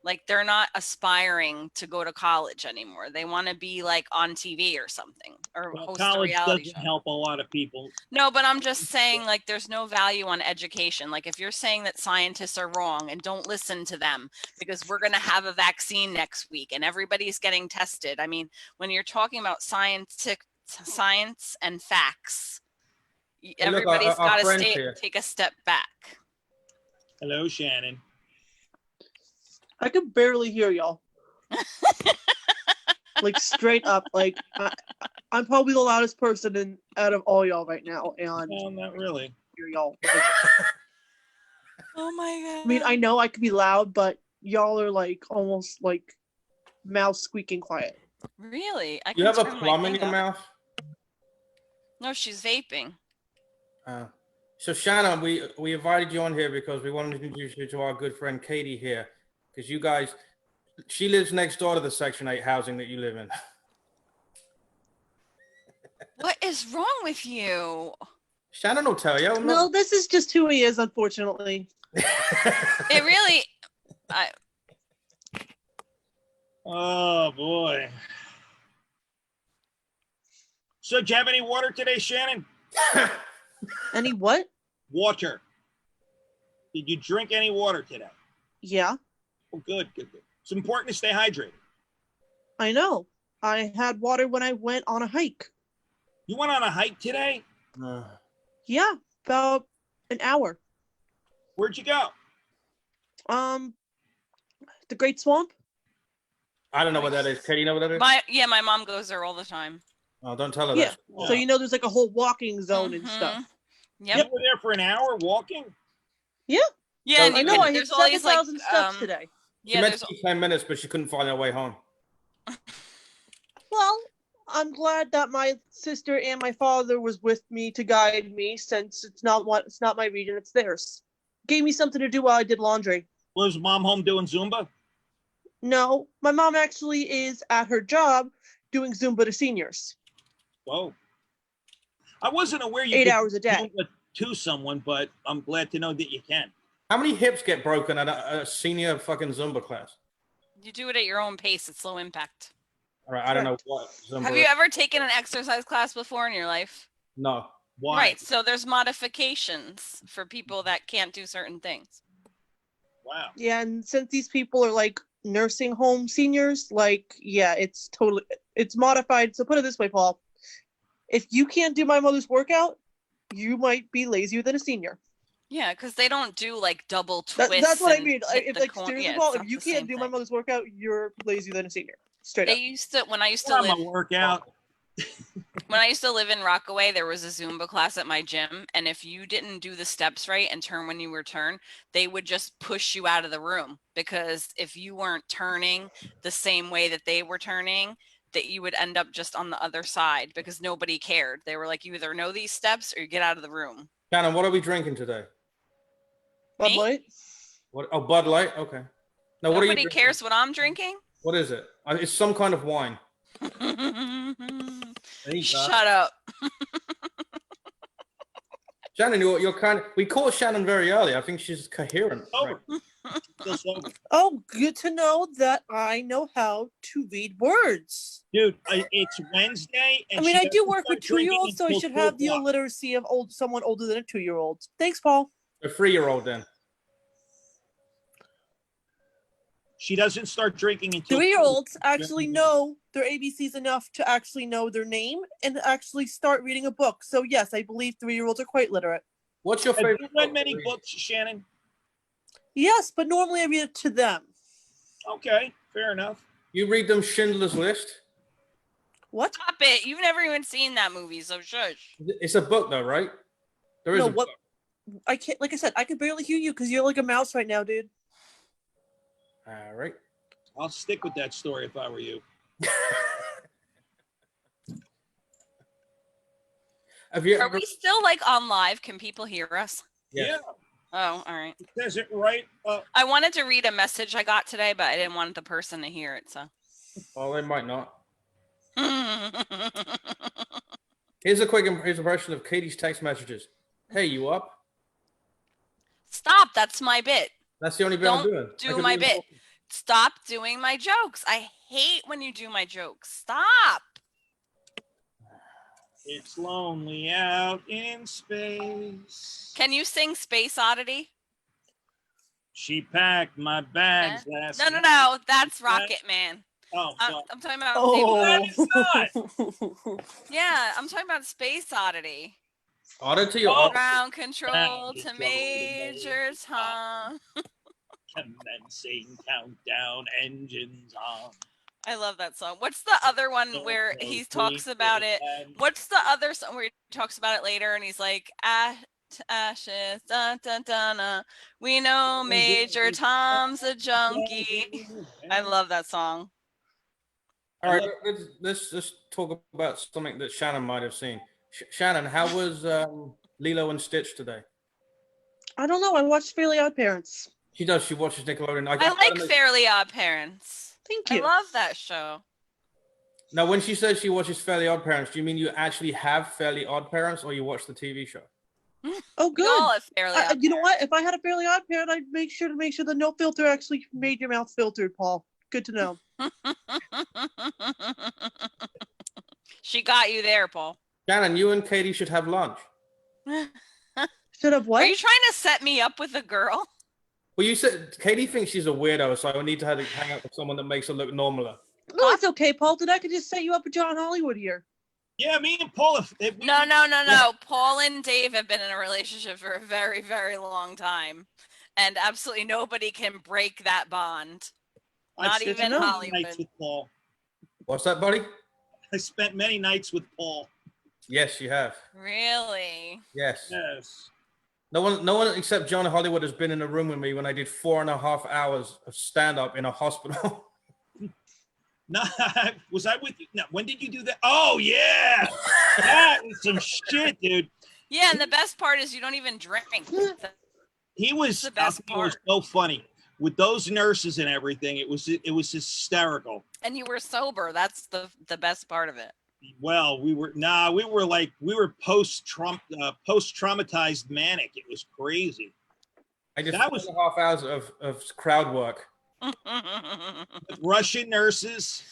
Speaker 1: Like, they're not aspiring to go to college anymore. They want to be like on TV or something, or host a reality
Speaker 2: college doesn't
Speaker 1: show.
Speaker 2: help a lot of people.
Speaker 1: No, but I'm just saying, like, there's no value on education. Like, if you're saying that scientists are wrong and don't listen to them because we're going to have a vaccine next week and everybody's getting tested. I mean, when you're talking about science and facts, everybody's got to take a step back.
Speaker 2: Hello, Shannon.
Speaker 4: I can barely hear y'all. Like, straight up. Like, I'm probably the loudest person out of all y'all right now. And
Speaker 2: well, not really.
Speaker 4: Hear y'all. Like,
Speaker 1: oh my god.
Speaker 4: I mean, I know I could be loud, but y'all are like almost like mouth squeaking quiet.
Speaker 1: Really?
Speaker 3: You have a plum in your mouth?
Speaker 1: No, she's vaping.
Speaker 3: So Shannon, we invited you on here because we wanted to introduce you to our good friend Katie here. Because you guys, she lives next door to the Section 8 housing that you live in.
Speaker 1: What is wrong with you?
Speaker 3: Shannon will tell you.
Speaker 4: No, this is just who he is, unfortunately.
Speaker 1: It really...
Speaker 2: Oh, boy. So, do you have any water today, Shannon?
Speaker 4: Any what?
Speaker 2: Water. Did you drink any water today?
Speaker 4: Yeah.
Speaker 2: Oh, good. It's important to stay hydrated.
Speaker 4: I know. I had water when I went on a hike.
Speaker 2: You went on a hike today?
Speaker 4: Yeah, about an hour.
Speaker 2: Where'd you go?
Speaker 4: The Great Swamp.
Speaker 3: I don't know what that is. Katie, you know what that is?
Speaker 1: My mom goes there all the time.
Speaker 3: Oh, don't tell her
Speaker 4: that.
Speaker 3: Yeah.
Speaker 4: So you know there's like a whole walking zone and stuff.
Speaker 1: Yep.
Speaker 2: You were there for an hour walking?
Speaker 4: Yeah.
Speaker 1: Yeah, and
Speaker 4: I know. I hit 7,000 steps today.
Speaker 3: She meant to be 10 minutes, but she couldn't find her way home.
Speaker 4: Well, I'm glad that my sister and my father was with me to guide me, since it's not my region, it's theirs. Gave me something to do while I did laundry.
Speaker 2: Was mom home doing Zumba?
Speaker 4: No, my mom actually is at her job doing Zumba to seniors.
Speaker 2: Whoa. I wasn't aware you
Speaker 4: 8 hours a day.
Speaker 2: Zumba to someone, but I'm glad to know that you can.
Speaker 3: How many hips get broken at a senior fucking Zumba class?
Speaker 1: You do it at your own pace. It's low impact.
Speaker 3: All right, I don't know what Zumba
Speaker 1: Have you ever taken an exercise class before in your life?
Speaker 3: No.
Speaker 2: Why?
Speaker 1: Right, so there's modifications for people that can't do certain things.
Speaker 2: Wow.
Speaker 4: Yeah, and since these people are like nursing home seniors, like, yeah, it's modified. So put it this way, Paul. If you can't do my mother's workout, you might be lazier than a senior.
Speaker 1: Yeah, because they don't do like double twists.
Speaker 4: That's what I mean.
Speaker 1: Seriously,
Speaker 4: Paul, if you can't do my mother's workout, you're lazier than a senior. Straight up.
Speaker 1: When I used to live
Speaker 2: workout.
Speaker 1: When I used to live in Rockaway, there was a Zumba class at my gym, and if you didn't do the steps right and turn when you were turned, they would just push you out of the room, because if you weren't turning the same way that they were turning, that you would end up just on the other side, because nobody cared. They were like, you either know these steps or you get out of the room.
Speaker 3: Shannon, what are we drinking today?
Speaker 4: Bud Light?
Speaker 3: What? Oh, Bud Light? Okay. Now, what
Speaker 1: Nobody cares what I'm drinking?
Speaker 3: What is it? It's some kind of wine.
Speaker 1: Shut up.
Speaker 3: Shannon, you're kind of... We caught Shannon very early. I think she's coherent.
Speaker 2: Over.
Speaker 3: Right?
Speaker 2: Still sober.
Speaker 4: Oh, good to know that I know how to read words.
Speaker 2: Dude, it's Wednesday. And
Speaker 4: I mean,
Speaker 2: she
Speaker 4: I do
Speaker 2: doesn't
Speaker 4: work
Speaker 2: start
Speaker 4: with
Speaker 2: drinking
Speaker 4: 2-year-olds, so I
Speaker 2: until
Speaker 4: should
Speaker 2: 2
Speaker 4: have the
Speaker 2: o'clock.
Speaker 4: illiteracy of someone older than a 2-year-old. Thanks, Paul.
Speaker 3: A 3-year-old then.
Speaker 2: She doesn't start drinking until
Speaker 4: 3-year-olds actually know their ABCs enough to actually know their name and actually start reading a book. So yes, I believe 3-year-olds are quite literate.
Speaker 3: What's your
Speaker 2: Have
Speaker 3: favorite?
Speaker 2: you read
Speaker 3: book
Speaker 2: many
Speaker 3: to read?
Speaker 2: books, Shannon?
Speaker 4: Yes, but normally I read it to them.
Speaker 2: Okay, fair enough.
Speaker 3: You read them Schindler's List?
Speaker 4: What?
Speaker 1: Stop it. You've never even seen that movie, so shush.
Speaker 3: It's a book though, right? There is
Speaker 4: No,
Speaker 3: a
Speaker 4: what?
Speaker 3: book.
Speaker 4: I can't. Like I said, I can barely hear you because you're like a mouse right now, dude.
Speaker 3: All right.
Speaker 2: I'll stick with that story if I were you.
Speaker 3: Have you
Speaker 1: Are
Speaker 3: ever?
Speaker 1: we still like on live? Can people hear us?
Speaker 3: Yes.
Speaker 2: Yeah,
Speaker 1: Oh, all right.
Speaker 2: it says it right.
Speaker 1: I wanted to read a message I got today, but I didn't want the person to hear it, so.
Speaker 3: Well, they might not. Here's a quick impression of Katie's text messages. Hey, you up?
Speaker 1: Stop. That's my bit.
Speaker 3: That's the only bit I'm
Speaker 1: Don't
Speaker 3: doing. I
Speaker 1: do
Speaker 3: could
Speaker 1: my
Speaker 3: be-
Speaker 1: bit. Stop doing my jokes. I hate when you do my jokes. Stop.
Speaker 2: It's lonely out in space.
Speaker 1: Can you sing Space Oddity?
Speaker 2: She packed my bags last
Speaker 1: No.
Speaker 2: night.
Speaker 1: That's Rocket Man.
Speaker 2: Oh, sorry.
Speaker 1: I'm talking about. Yeah, I'm talking about Space Oddity.
Speaker 3: Oddity or
Speaker 2: Oh.
Speaker 1: Ground control
Speaker 2: Ground
Speaker 1: to
Speaker 2: control to
Speaker 1: Major Tom.
Speaker 2: Commencing countdown, engines on.
Speaker 1: I love that song. What's the other one where he talks about it? What's the other song where he talks about it later and he's like, ashes, dun, dun, dun, we know Major Tom's a junkie. I love that song.
Speaker 3: All right, let's talk about something that Shannon might have seen. Shannon, how was Lilo and Stitch today?
Speaker 4: I don't know. I watched Fairly Odd Parents.
Speaker 3: She does. She watches Nickelodeon.
Speaker 1: I like Fairly Odd Parents.
Speaker 4: Thank you.
Speaker 1: I love that show.
Speaker 3: Now, when she says she watches Fairly Odd Parents, do you mean you actually have Fairly Odd Parents, or you watch the TV show?
Speaker 4: Oh,
Speaker 1: We all
Speaker 4: good.
Speaker 1: have Fairly Odd
Speaker 4: You know what? If I had a Fairly Odd Parent, I'd make sure the no filter actually made your mouth filtered, Paul. Good to know.
Speaker 1: She got you there, Paul.
Speaker 3: Shannon, you and Katie should have lunch.
Speaker 4: Should have what?
Speaker 1: Are you trying to set me up with a girl?
Speaker 3: Well, you said Katie thinks she's a weirdo, so I need to hang out with someone that makes her look normaler.
Speaker 4: No, it's okay, Paul. Then I could just set you up with John Hollywood here.
Speaker 2: Yeah, me and Paul.
Speaker 1: No. Paul and Dave have been in a relationship for a very, very long time. And absolutely nobody can break that bond. Not even Hollywood.
Speaker 2: Nights with Paul.
Speaker 3: What's that, buddy?
Speaker 2: I spent many nights with Paul.
Speaker 3: Yes, you have.
Speaker 1: Really?
Speaker 3: Yes.
Speaker 2: Yes.
Speaker 3: No one except John Hollywood has been in a room with me when I did 4.5 hours of stand-up in a hospital.
Speaker 2: No, was I with you? No, when did you do that? Oh yeah, that was some shit, dude.
Speaker 1: Yeah, and the best part is you don't even drink.
Speaker 2: He was
Speaker 1: the best
Speaker 2: It was
Speaker 1: part.
Speaker 2: so funny with those nurses and everything. It was hysterical.
Speaker 1: And you were sober. That's the best part of it.
Speaker 2: Well, we were post traumatized manic. It was crazy.
Speaker 3: I did
Speaker 2: That was-
Speaker 3: 4.5 hours of crowd work.
Speaker 2: Russian nurses.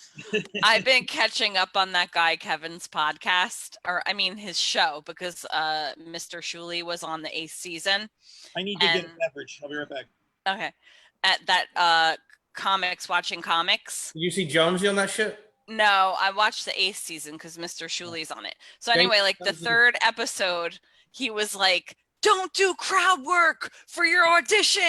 Speaker 1: I've been catching up on that guy Kevin's podcast, or I mean his show, because Mr. Shuley was on the 8th season.
Speaker 2: I need to get a beverage. I'll be right back.
Speaker 1: Okay. At that watching comics.
Speaker 3: Did you see Jonesy on that shit?
Speaker 1: No, I watched the 8th season because Mr. Shuley's on it. So
Speaker 3: Thank-
Speaker 1: anyway, like the 3rd episode, he was like, don't do crowd work for your audition.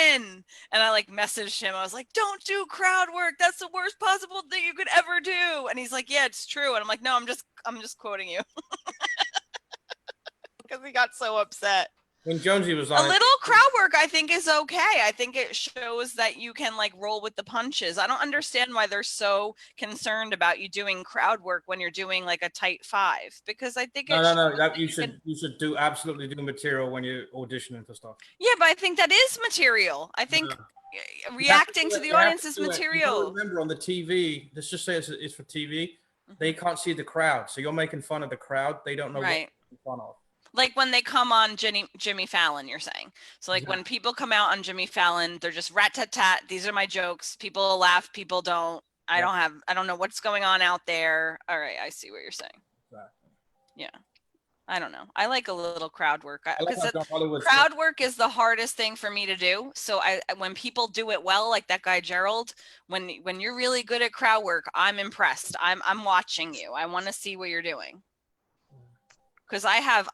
Speaker 1: And I like messaged him. I was like, don't do crowd work. That's the worst possible thing you could ever do. And he's like, yeah, it's true. And I'm like, no, I'm just quoting you. Because he got so upset.
Speaker 3: When Jonesy was on
Speaker 1: A little crowd work, I think, is okay. I think it shows that you can like roll with the punches. I don't understand why they're so concerned about you doing crowd work when you're doing like a tight 5. Because I think
Speaker 3: No.
Speaker 1: shows
Speaker 3: That you
Speaker 1: can-
Speaker 3: should do absolutely do material when you're auditioning for stuff.
Speaker 1: Yeah, but I think that is material. I think reacting to the audience is
Speaker 3: You gotta
Speaker 1: material.
Speaker 3: remember, on the TV, let's just say it's for TV. They can't see the crowd, so you're making fun of the crowd. They don't know what
Speaker 1: Right.
Speaker 3: you're making fun of.
Speaker 1: Like when they come on Jimmy Fallon, you're saying. So like when people come out on Jimmy Fallon, they're just rat-tat-tat. These are my jokes. People laugh, people don't. I don't know what's going on out there. All right, I see what you're saying.
Speaker 3: Exactly.
Speaker 1: Yeah. I don't know. I like a little crowd work because
Speaker 3: Hollywood
Speaker 1: crowd work is the hardest thing for me to do. So when people do it well, like that guy Gerald, when you're really good at crowd work, I'm impressed. I'm watching you. I want to see what you're doing. Because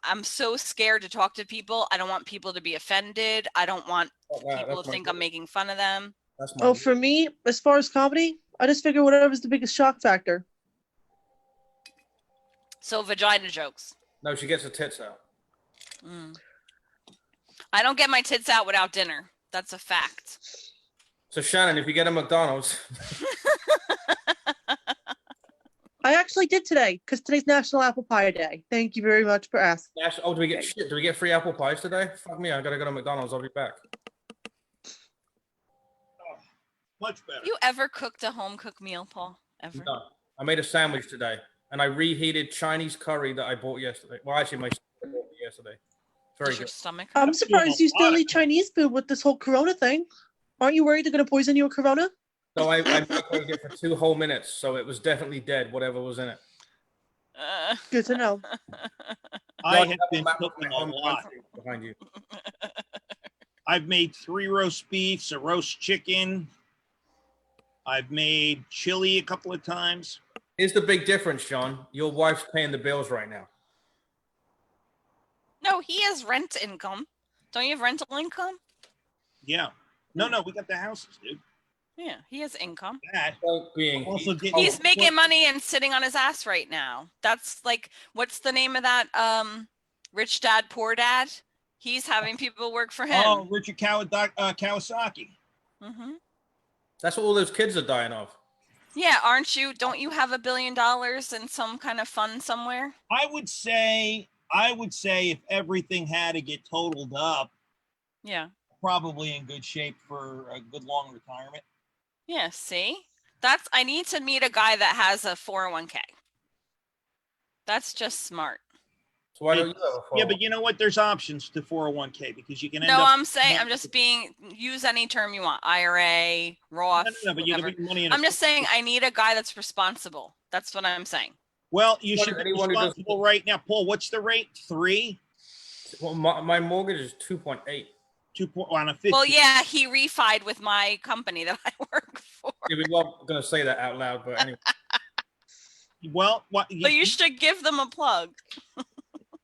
Speaker 1: I'm so scared to talk to people. I don't want people to be offended. I don't want people to think I'm making fun of them.
Speaker 4: Oh, for me, as far as comedy, I just figure whatever's the biggest shock factor.
Speaker 1: So vagina jokes.
Speaker 3: No, she gets her tits out.
Speaker 1: I don't get my tits out without dinner. That's a fact.
Speaker 3: So Shannon, if you get a McDonald's.
Speaker 4: I actually did today because today's National Apple Pie Day. Thank you very much for asking.
Speaker 3: Oh, do we get shit? Do we get free apple pies today? Fuck me, I gotta go to McDonald's. I'll be back.
Speaker 2: Oh, much better.
Speaker 1: You ever cooked a home cooked meal, Paul? Ever?
Speaker 3: No. I made a sandwich today, and I reheated Chinese curry that I bought yesterday. Well, actually, my sister bought me yesterday. Very
Speaker 1: Does your
Speaker 3: good.
Speaker 1: stomach hurt?
Speaker 4: I'm surprised you still eat Chinese food with this whole Corona thing. Aren't you worried they're going to poison you with Corona?
Speaker 3: No, I microwaved it for 2 whole minutes, so it was definitely dead, whatever was in it.
Speaker 4: Good to know.
Speaker 2: I have been cooking a lot.
Speaker 3: Behind you.
Speaker 2: I've made 3 roast beefs, a roast chicken. I've made chili a couple of times.
Speaker 3: Here's the big difference, Sean. Your wife's paying the bills right now.
Speaker 1: No, he has rent income. Don't you have rental income?
Speaker 2: Yeah. No, we got the houses, dude.
Speaker 1: Yeah, he has income.
Speaker 2: That
Speaker 3: Also
Speaker 1: he's making money and sitting on his ass right now. That's like, what's the name of that? Rich Dad, Poor Dad. He's having people work for him.
Speaker 2: Oh, Richard Kawasaki.
Speaker 1: Mm-hmm.
Speaker 3: That's what all those kids are dying of.
Speaker 1: Yeah, aren't you? Don't you have $1 billion in some kind of fund somewhere?
Speaker 2: I would say if everything had to get totaled up,
Speaker 1: yeah,
Speaker 2: probably in good shape for a good long retirement.
Speaker 1: Yeah, see? I need to meet a guy that has a 401k. That's just smart.
Speaker 3: So why don't you have a 401k?
Speaker 2: Yeah, but you know what? There's options to 401k because you can end up.
Speaker 1: No, I'm saying, I'm just use any term you want. IRA, Roth.
Speaker 2: No, but you can put money in.
Speaker 1: I'm just saying I need a guy that's responsible. That's what I'm saying.
Speaker 2: Well, you should be responsible right now. Paul, what's the rate? 3?
Speaker 3: Well, my mortgage is 2.8.
Speaker 2: 2 on a 50.
Speaker 1: Well, yeah, he refied with my company that I work for.
Speaker 3: Yeah, we weren't going to say that out loud, but anyway.
Speaker 2: Well,
Speaker 1: but you should give them a plug.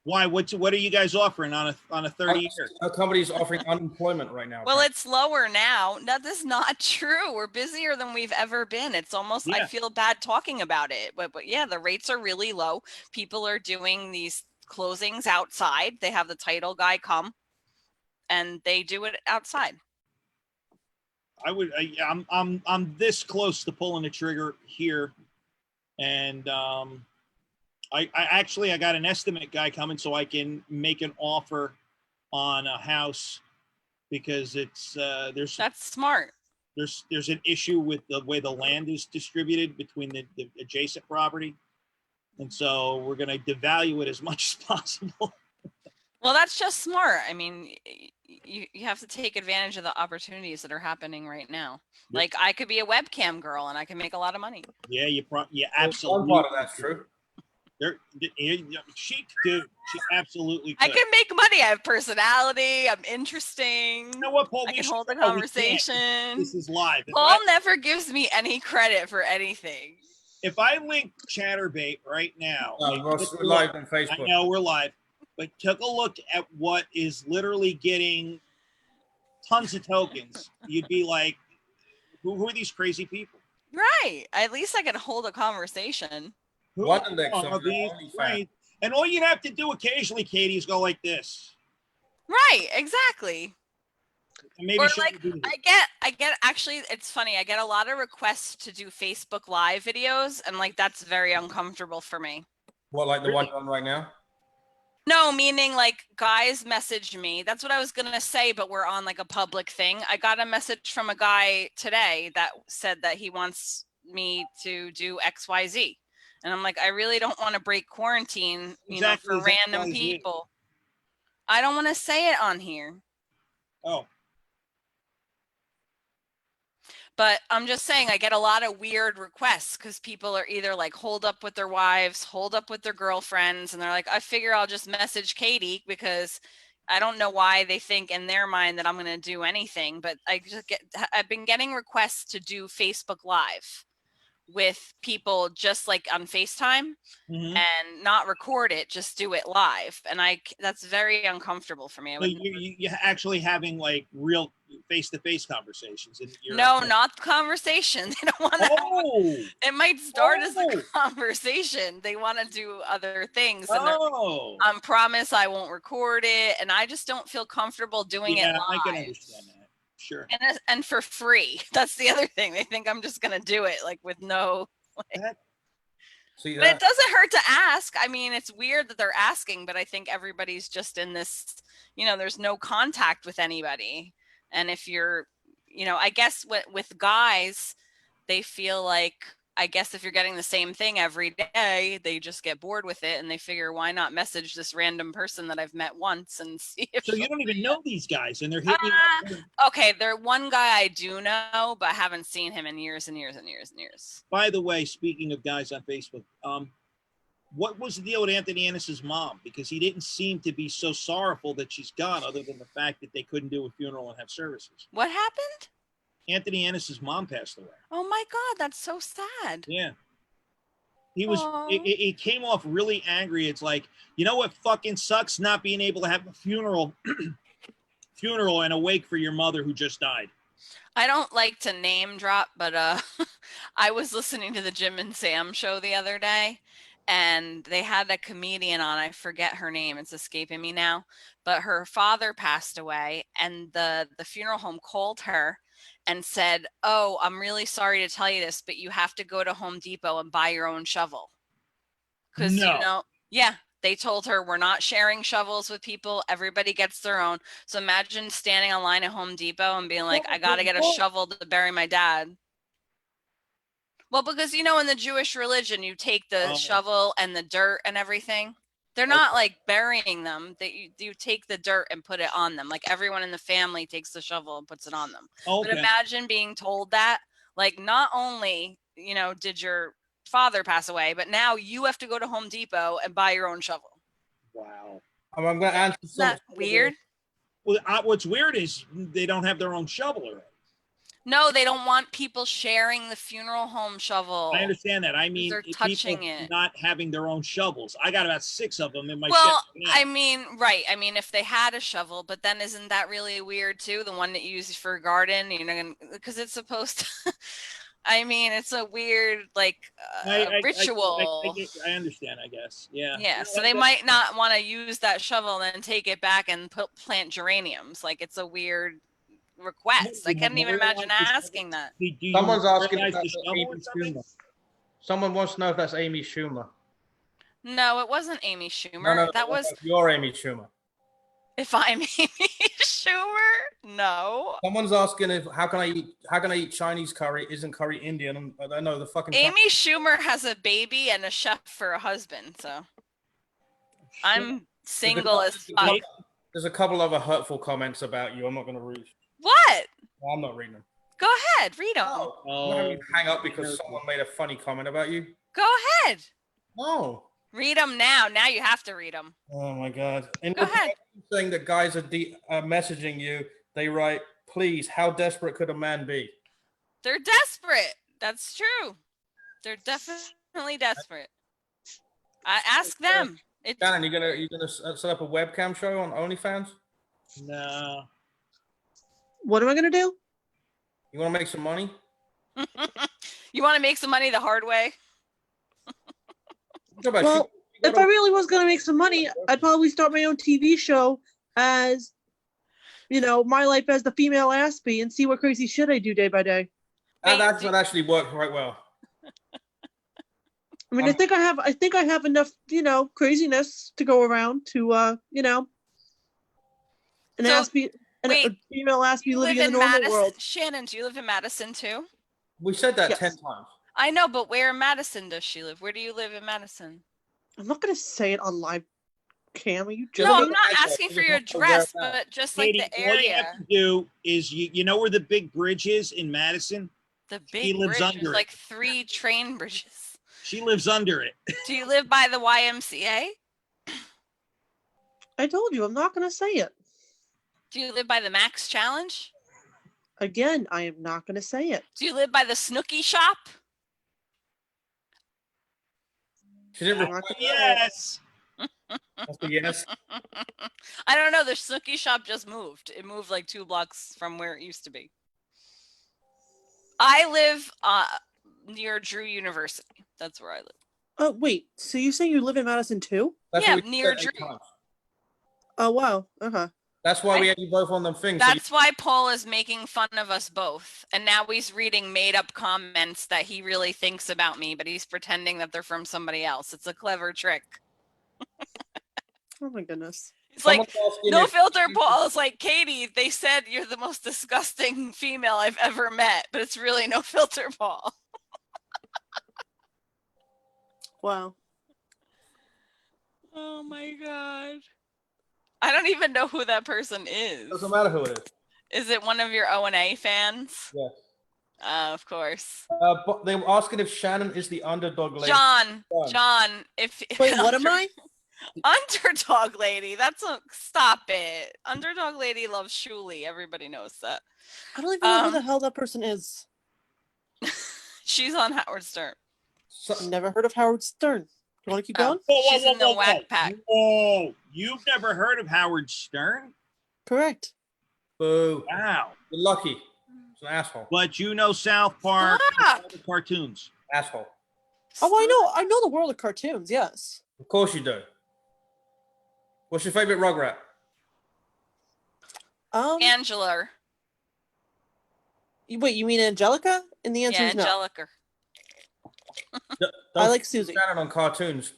Speaker 2: Why? What are you guys offering on a 30 year?
Speaker 3: Our company's offering unemployment right now.
Speaker 1: Well, it's lower now. That is not true. We're busier than we've ever been. It's almost, I feel bad talking about it. But yeah, the rates are really low. People are doing these closings outside. They have the title guy come and they do it outside.
Speaker 2: I'm this close to pulling the trigger here. And I got an estimate guy coming so I can make an offer on a house because it's
Speaker 1: that's smart.
Speaker 2: There's an issue with the way the land is distributed between the adjacent property. And so we're going to devalue it as much as possible.
Speaker 1: Well, that's just smart. I mean, you have to take advantage of the opportunities that are happening right now. Yep. Like I could be a webcam girl and I can make a lot of money.
Speaker 2: Yeah, absolutely.
Speaker 3: One part of that's true.
Speaker 2: She absolutely could.
Speaker 1: I can make money. I have personality. I'm interesting.
Speaker 2: You know what, Paul?
Speaker 1: I can hold a conversation.
Speaker 2: This is live.
Speaker 1: Paul never gives me any credit for anything.
Speaker 2: If I link Chatterbait right now,
Speaker 3: we're live on Facebook.
Speaker 2: I know we're live, but took a look at what is literally getting tons of tokens. You'd be like, who are these crazy people?
Speaker 1: Right. At least I can hold a conversation.
Speaker 2: Right. And all you'd have to do occasionally, Katie, is go like this.
Speaker 1: Right, exactly.
Speaker 2: Maybe
Speaker 1: or like I get actually it's funny, I get a lot of requests to do Facebook Live videos and like that's very uncomfortable for me.
Speaker 3: What, like the one on right now?
Speaker 1: No, meaning like guys message me. That's what I was gonna say, but we're on like a public thing. I got a message from a guy today that said that he wants me to do XYZ. And I'm like, I really don't want to break quarantine, for random people. I don't want to say it on here.
Speaker 2: Oh.
Speaker 1: But I'm just saying, I get a lot of weird requests because people are either like holed up with their wives, holed up with their girlfriends, and they're like, I figure I'll just message Katie because I don't know why they think in their mind that I'm going to do anything. But I've been getting requests to do Facebook Live with people just like on FaceTime and not record it, just do it live. And that's very uncomfortable for me.
Speaker 2: So you're actually having like real face-to-face conversations. And
Speaker 1: no, not conversation. They don't want to.
Speaker 2: Oh.
Speaker 1: It might start as a conversation. They want to do other things. And I promise I won't record it. And I just don't feel comfortable doing it live.
Speaker 2: I can understand that. Sure.
Speaker 1: And for free. That's the other thing. They think I'm just going to do it like with no. Like, but it doesn't hurt to ask. I mean, it's weird that they're asking, but I think everybody's just in this, there's no contact with anybody. And if you're, I guess with guys, they feel like, I guess if you're getting the same thing every day, they just get bored with it and they figure, why not message this random person that I've met once and see if.
Speaker 2: So you don't even know these guys and they're hitting you.
Speaker 1: Okay, they're one guy I do know, but I haven't seen him in years and years and years and years.
Speaker 2: By the way, speaking of guys on Facebook, what was the deal with Anthony Ennis's mom? Because he didn't seem to be so sorrowful that she's gone, other than the fact that they couldn't do a funeral and have services.
Speaker 1: What happened?
Speaker 2: Anthony Ennis's mom passed away.
Speaker 1: Oh my God, that's so sad.
Speaker 2: Yeah. He was, it came off really angry. It's like, you know what fucking sucks? Not being able to have a funeral and a wake for your mother who just died.
Speaker 1: I don't like to name drop, but I was listening to the Jim and Sam show the other day, and they had a comedian on. I forget her name. It's escaping me now. But her father passed away, and the funeral home called her and said, oh, I'm really sorry to tell you this, but you have to go to Home Depot and buy your own shovel. Because, yeah, they told her, we're not sharing shovels with people. Everybody gets their own. So imagine standing in line at Home Depot and being like, I got to get a shovel to bury my dad. Well, because, in the Jewish religion, you take the shovel and the dirt and everything. They're not like burying them. You take the dirt and put it on them. Like everyone in the family takes the shovel and puts it on them. Okay. But imagine being told that, like, not only, did your father pass away, but now you have to go to Home Depot and buy your own shovel.
Speaker 2: Wow.
Speaker 3: I'm going to answer.
Speaker 1: Isn't that weird?
Speaker 2: Well, what's weird is they don't have their own shovel already.
Speaker 1: No, they don't want people sharing the funeral home shovel.
Speaker 2: I understand that. I mean,
Speaker 1: they're touching it,
Speaker 2: not having their own shovels. I got about 6 of them in my.
Speaker 1: Well, I mean, right. I mean, if they had a shovel, but then isn't that really weird too? The one that you use for a garden, because it's supposed to. I mean, it's a weird ritual.
Speaker 2: I understand. I guess. Yeah.
Speaker 1: Yeah. So they might not want to use that shovel and then take it back and plant geraniums. Like it's a weird request. I couldn't even imagine asking that.
Speaker 3: Someone's asking if that's Amy Schumer. Someone wants to know if that's Amy Schumer.
Speaker 1: No, it wasn't Amy Schumer.
Speaker 3: No,
Speaker 1: that was
Speaker 3: your Amy Schumer.
Speaker 1: If I'm Amy Schumer, no.
Speaker 3: Someone's asking how can I eat Chinese curry? Isn't curry Indian? I know the fucking.
Speaker 1: Amy Schumer has a baby and a chef for a husband, so I'm single as fuck.
Speaker 3: There's a couple other hurtful comments about you. I'm not going to read.
Speaker 1: What?
Speaker 3: Well, I'm not reading them.
Speaker 1: Go ahead, read them.
Speaker 3: I'm having you hang up because someone made a funny comment about you.
Speaker 1: Go ahead.
Speaker 3: Oh.
Speaker 1: Read them now. Now you have to read them.
Speaker 3: Oh my God. And
Speaker 1: go ahead.
Speaker 3: Saying that guys are messaging you, they write, please, how desperate could a man be?
Speaker 1: They're desperate. That's true. They're definitely desperate. I ask them.
Speaker 3: Shannon, you gonna set up a webcam show on OnlyFans?
Speaker 2: No.
Speaker 4: What am I gonna do?
Speaker 3: You want to make some money?
Speaker 1: You want to make some money the hard way?
Speaker 4: Well, if I really was gonna make some money, I'd probably start my own TV show as, my life as the female Aspie and see what crazy shit I do day by day.
Speaker 3: That would actually work quite well.
Speaker 4: I mean, I think I have enough, craziness to go around to, an Aspie, a female Aspie living in the normal world.
Speaker 1: Shannon, do you live in Madison too?
Speaker 3: We said that 10 times.
Speaker 1: I know, but where in Madison does she live? Where do you live in Madison?
Speaker 4: I'm not going to say it on live Cam, are you
Speaker 1: No,
Speaker 4: joking?
Speaker 1: I'm not asking for your address, but just like
Speaker 2: Katie,
Speaker 1: the
Speaker 2: all you
Speaker 1: area.
Speaker 2: have to do is you know where the big bridge is in Madison?
Speaker 1: The
Speaker 2: He
Speaker 1: big
Speaker 2: lives
Speaker 1: bridge.
Speaker 2: under
Speaker 1: There's
Speaker 2: it.
Speaker 1: like 3 train bridges.
Speaker 2: She lives under it.
Speaker 1: Do you live by the YMCA?
Speaker 4: I told you, I'm not going to say it.
Speaker 1: Do you live by the Max Challenge?
Speaker 4: Again, I am not going to say it.
Speaker 1: Do you live by the Snooki shop?
Speaker 3: She didn't
Speaker 4: I'm not
Speaker 3: reply.
Speaker 4: gonna say it.
Speaker 2: Yes.
Speaker 3: That's a yes.
Speaker 1: I don't know. The Snooki shop just moved. It moved like 2 blocks from where it used to be. I live near Drew University. That's where I live.
Speaker 4: Oh, wait. So you say you live in Madison too?
Speaker 3: That's
Speaker 1: Yeah,
Speaker 3: what we
Speaker 1: near
Speaker 3: said 8
Speaker 1: Drew.
Speaker 3: times.
Speaker 4: Oh, wow. Uh-huh.
Speaker 3: That's why we had you both on them things. So
Speaker 1: That's why Paul is making fun of us both. And now he's reading made up comments that he really thinks about me, but he's pretending that they're from somebody else. It's a clever trick.
Speaker 4: Oh, my goodness.
Speaker 1: It's like,
Speaker 3: someone's asking
Speaker 1: no
Speaker 3: if-
Speaker 1: filter, Paul. It's like, Katie, they said you're the most disgusting female I've ever met, but it's really no filter, Paul.
Speaker 4: Wow.
Speaker 1: Oh my God. I don't even know who that person is.
Speaker 3: Doesn't matter who it is.
Speaker 1: Is it one of your O&A fans?
Speaker 3: Yes.
Speaker 1: Of course.
Speaker 3: But they were asking if Shannon is the underdog lady.
Speaker 1: John, if
Speaker 4: Wait, what am I?
Speaker 1: Underdog lady. That's a stop it. Underdog lady loves Shuli. Everybody knows that.
Speaker 4: I don't even know who the hell that person is.
Speaker 1: She's on Howard Stern.
Speaker 4: Never heard of Howard Stern. You want to keep going?
Speaker 1: She's in the Whack Pack.
Speaker 2: Whoa, you've never heard of Howard Stern?
Speaker 4: Correct.
Speaker 3: Boo.
Speaker 2: Wow.
Speaker 3: You're lucky. It's an asshole.
Speaker 2: But you know South Park,
Speaker 1: Stop.
Speaker 2: all the cartoons.
Speaker 3: Asshole.
Speaker 4: Oh, I know the world of cartoons, yes.
Speaker 3: Of course you do. What's your favorite Rugrat?
Speaker 1: Angela.
Speaker 4: Wait, you mean Angelica? And the answer
Speaker 1: Yeah,
Speaker 4: is no.
Speaker 1: Angelica.
Speaker 4: I like Susie.
Speaker 3: Shannon on cartoons.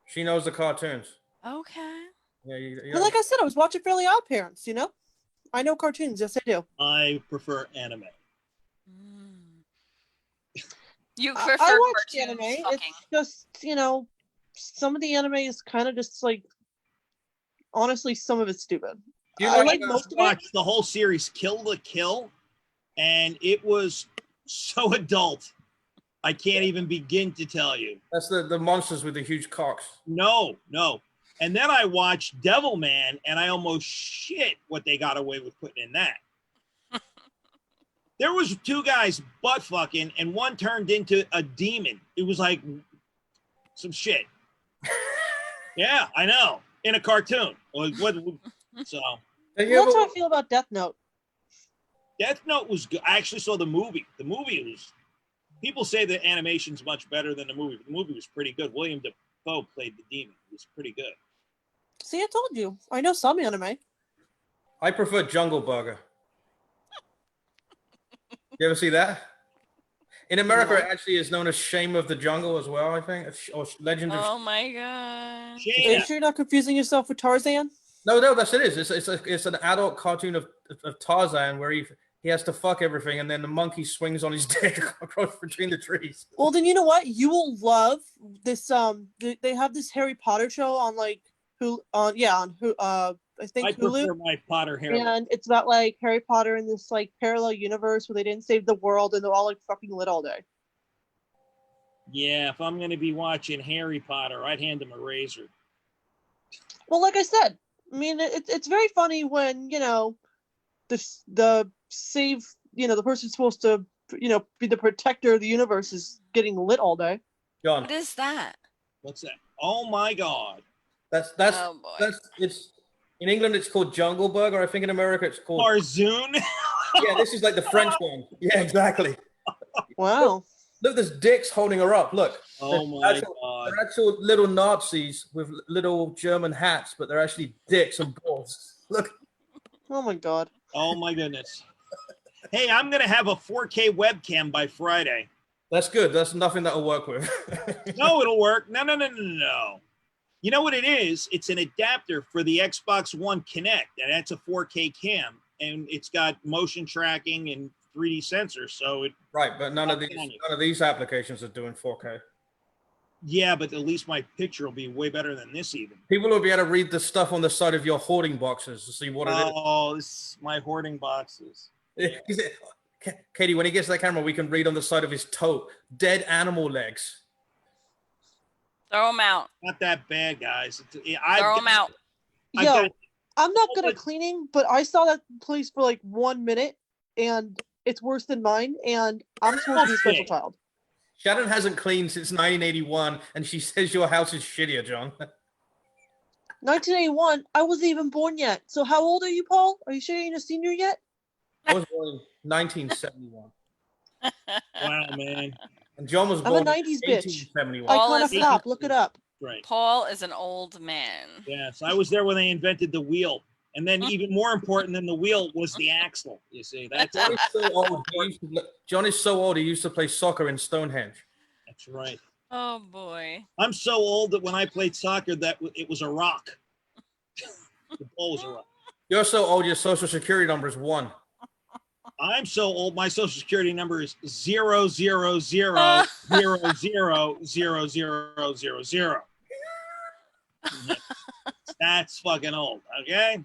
Speaker 3: She knows the cartoons.
Speaker 1: Okay.
Speaker 3: Yeah,
Speaker 4: But like I said, I was watching Fairly Odd Parents, you know? I know cartoons, yes I do.
Speaker 2: I prefer anime.
Speaker 1: You prefer
Speaker 4: I watch
Speaker 1: cartoons
Speaker 4: anime.
Speaker 1: fucking.
Speaker 4: It's just, you know, some of the anime is kind of just like, honestly, some of it's stupid.
Speaker 3: Do you
Speaker 4: I
Speaker 3: like,
Speaker 4: like most of it.
Speaker 2: Watched the whole series Kill the Kill, and it was so adult. I can't even begin to tell you.
Speaker 3: That's the monsters with the huge cocks.
Speaker 2: No. And then I watched Devilman, and I almost shit what they got away with putting in that. There was 2 guys butt fucking, and one turned into a demon. It was like some shit. Yeah, I know. In a cartoon. So
Speaker 3: Have you
Speaker 4: Well, that's
Speaker 3: ever-
Speaker 4: how I feel about Death Note.
Speaker 2: Death Note was good. I actually saw the movie. The movie was. People say the animation's much better than the movie. But the movie was pretty good. William Dafoe played the demon. It was pretty good.
Speaker 4: See, I told you. I know some anime.
Speaker 3: I prefer Jungle Burger. You ever see that? In America,
Speaker 4: No.
Speaker 3: it actually is known as Shame of the Jungle as well, I think. Or Legend of...
Speaker 1: Oh my God.
Speaker 4: Are you
Speaker 2: Shayna,
Speaker 4: sure you're not confusing yourself with Tarzan?
Speaker 3: No, that's it is. It's an adult cartoon of Tarzan where he has to fuck everything and then the monkey swings on his dick across between the trees.
Speaker 4: Well, then you know what? You will love this. They have this Harry Potter show on like I think
Speaker 2: I
Speaker 4: Hulu,
Speaker 2: prefer my Potter hair.
Speaker 4: and it's about like Harry Potter in this like parallel universe where they didn't save the world and they're all like fucking lit all day.
Speaker 2: Yeah, if I'm going to be watching Harry Potter, I'd hand him a razor.
Speaker 4: Well, like I said, I mean it's very funny when the save the person supposed to be the protector of the universe is getting lit all day.
Speaker 3: John,
Speaker 1: What is that?
Speaker 2: What's that? Oh my God.
Speaker 3: that's
Speaker 1: Oh boy.
Speaker 3: it's in England it's called Jungle Burger. I think in America it's called
Speaker 2: Tarzoon?
Speaker 3: yeah. This is like the French one. Yeah, exactly.
Speaker 4: Wow.
Speaker 3: Look, there's dicks holding her up. Look,
Speaker 2: Oh my
Speaker 3: They're
Speaker 2: God.
Speaker 3: they're actual little Nazis with little German hats, but they're actually dicks and balls. Look,
Speaker 4: Oh my God.
Speaker 2: Oh my goodness. Hey, I'm going to have a 4K webcam by Friday.
Speaker 3: that's good. That's nothing that'll work with.
Speaker 2: No, it'll work. No. You know what it is? It's an adapter for the Xbox One Kinect, and that's a 4K cam, and it's got motion tracking and 3D sensors. So it
Speaker 3: Right, but none of these applications are doing 4K.
Speaker 2: Yeah, but at least my picture will be way better than this even.
Speaker 3: People will be able to read the stuff on the side of your hoarding boxes to see what it is.
Speaker 2: Oh, this is my hoarding boxes.
Speaker 3: Katie, when he gets that camera, we can read on the side of his tote, dead animal legs.
Speaker 1: Throw them out.
Speaker 2: Not that bad, guys.
Speaker 1: Throw them out.
Speaker 4: Yo, I'm not good at cleaning, but I saw that place for like 1 minute, and it's worse than mine, and I'm supposed to be a special child.
Speaker 3: Shannon hasn't cleaned since 1981, and she says your house is shittier, John.
Speaker 4: 1981? I wasn't even born yet. So how old are you, Paul? Are you sure you ain't a senior yet?
Speaker 3: I was born in 1971.
Speaker 2: Wow, man.
Speaker 3: And John was
Speaker 4: I'm
Speaker 3: born
Speaker 4: a 90s
Speaker 3: in
Speaker 4: bitch.
Speaker 3: 1871.
Speaker 4: Icon of flop. Look it up.
Speaker 2: Right.
Speaker 1: Paul is an old man.
Speaker 2: Yes, I was there when they invented the wheel. And then even more important than the wheel was the axle. You see, that's
Speaker 3: John is so old. John is so old. He used to play soccer in Stonehenge.
Speaker 2: That's right.
Speaker 1: Oh boy.
Speaker 2: I'm so old that when I played soccer, that it was a rock. The ball was a rock.
Speaker 3: You're so old. Your social security number is 1.
Speaker 2: I'm so old. My social security number is 000000000. That's fucking old. Okay.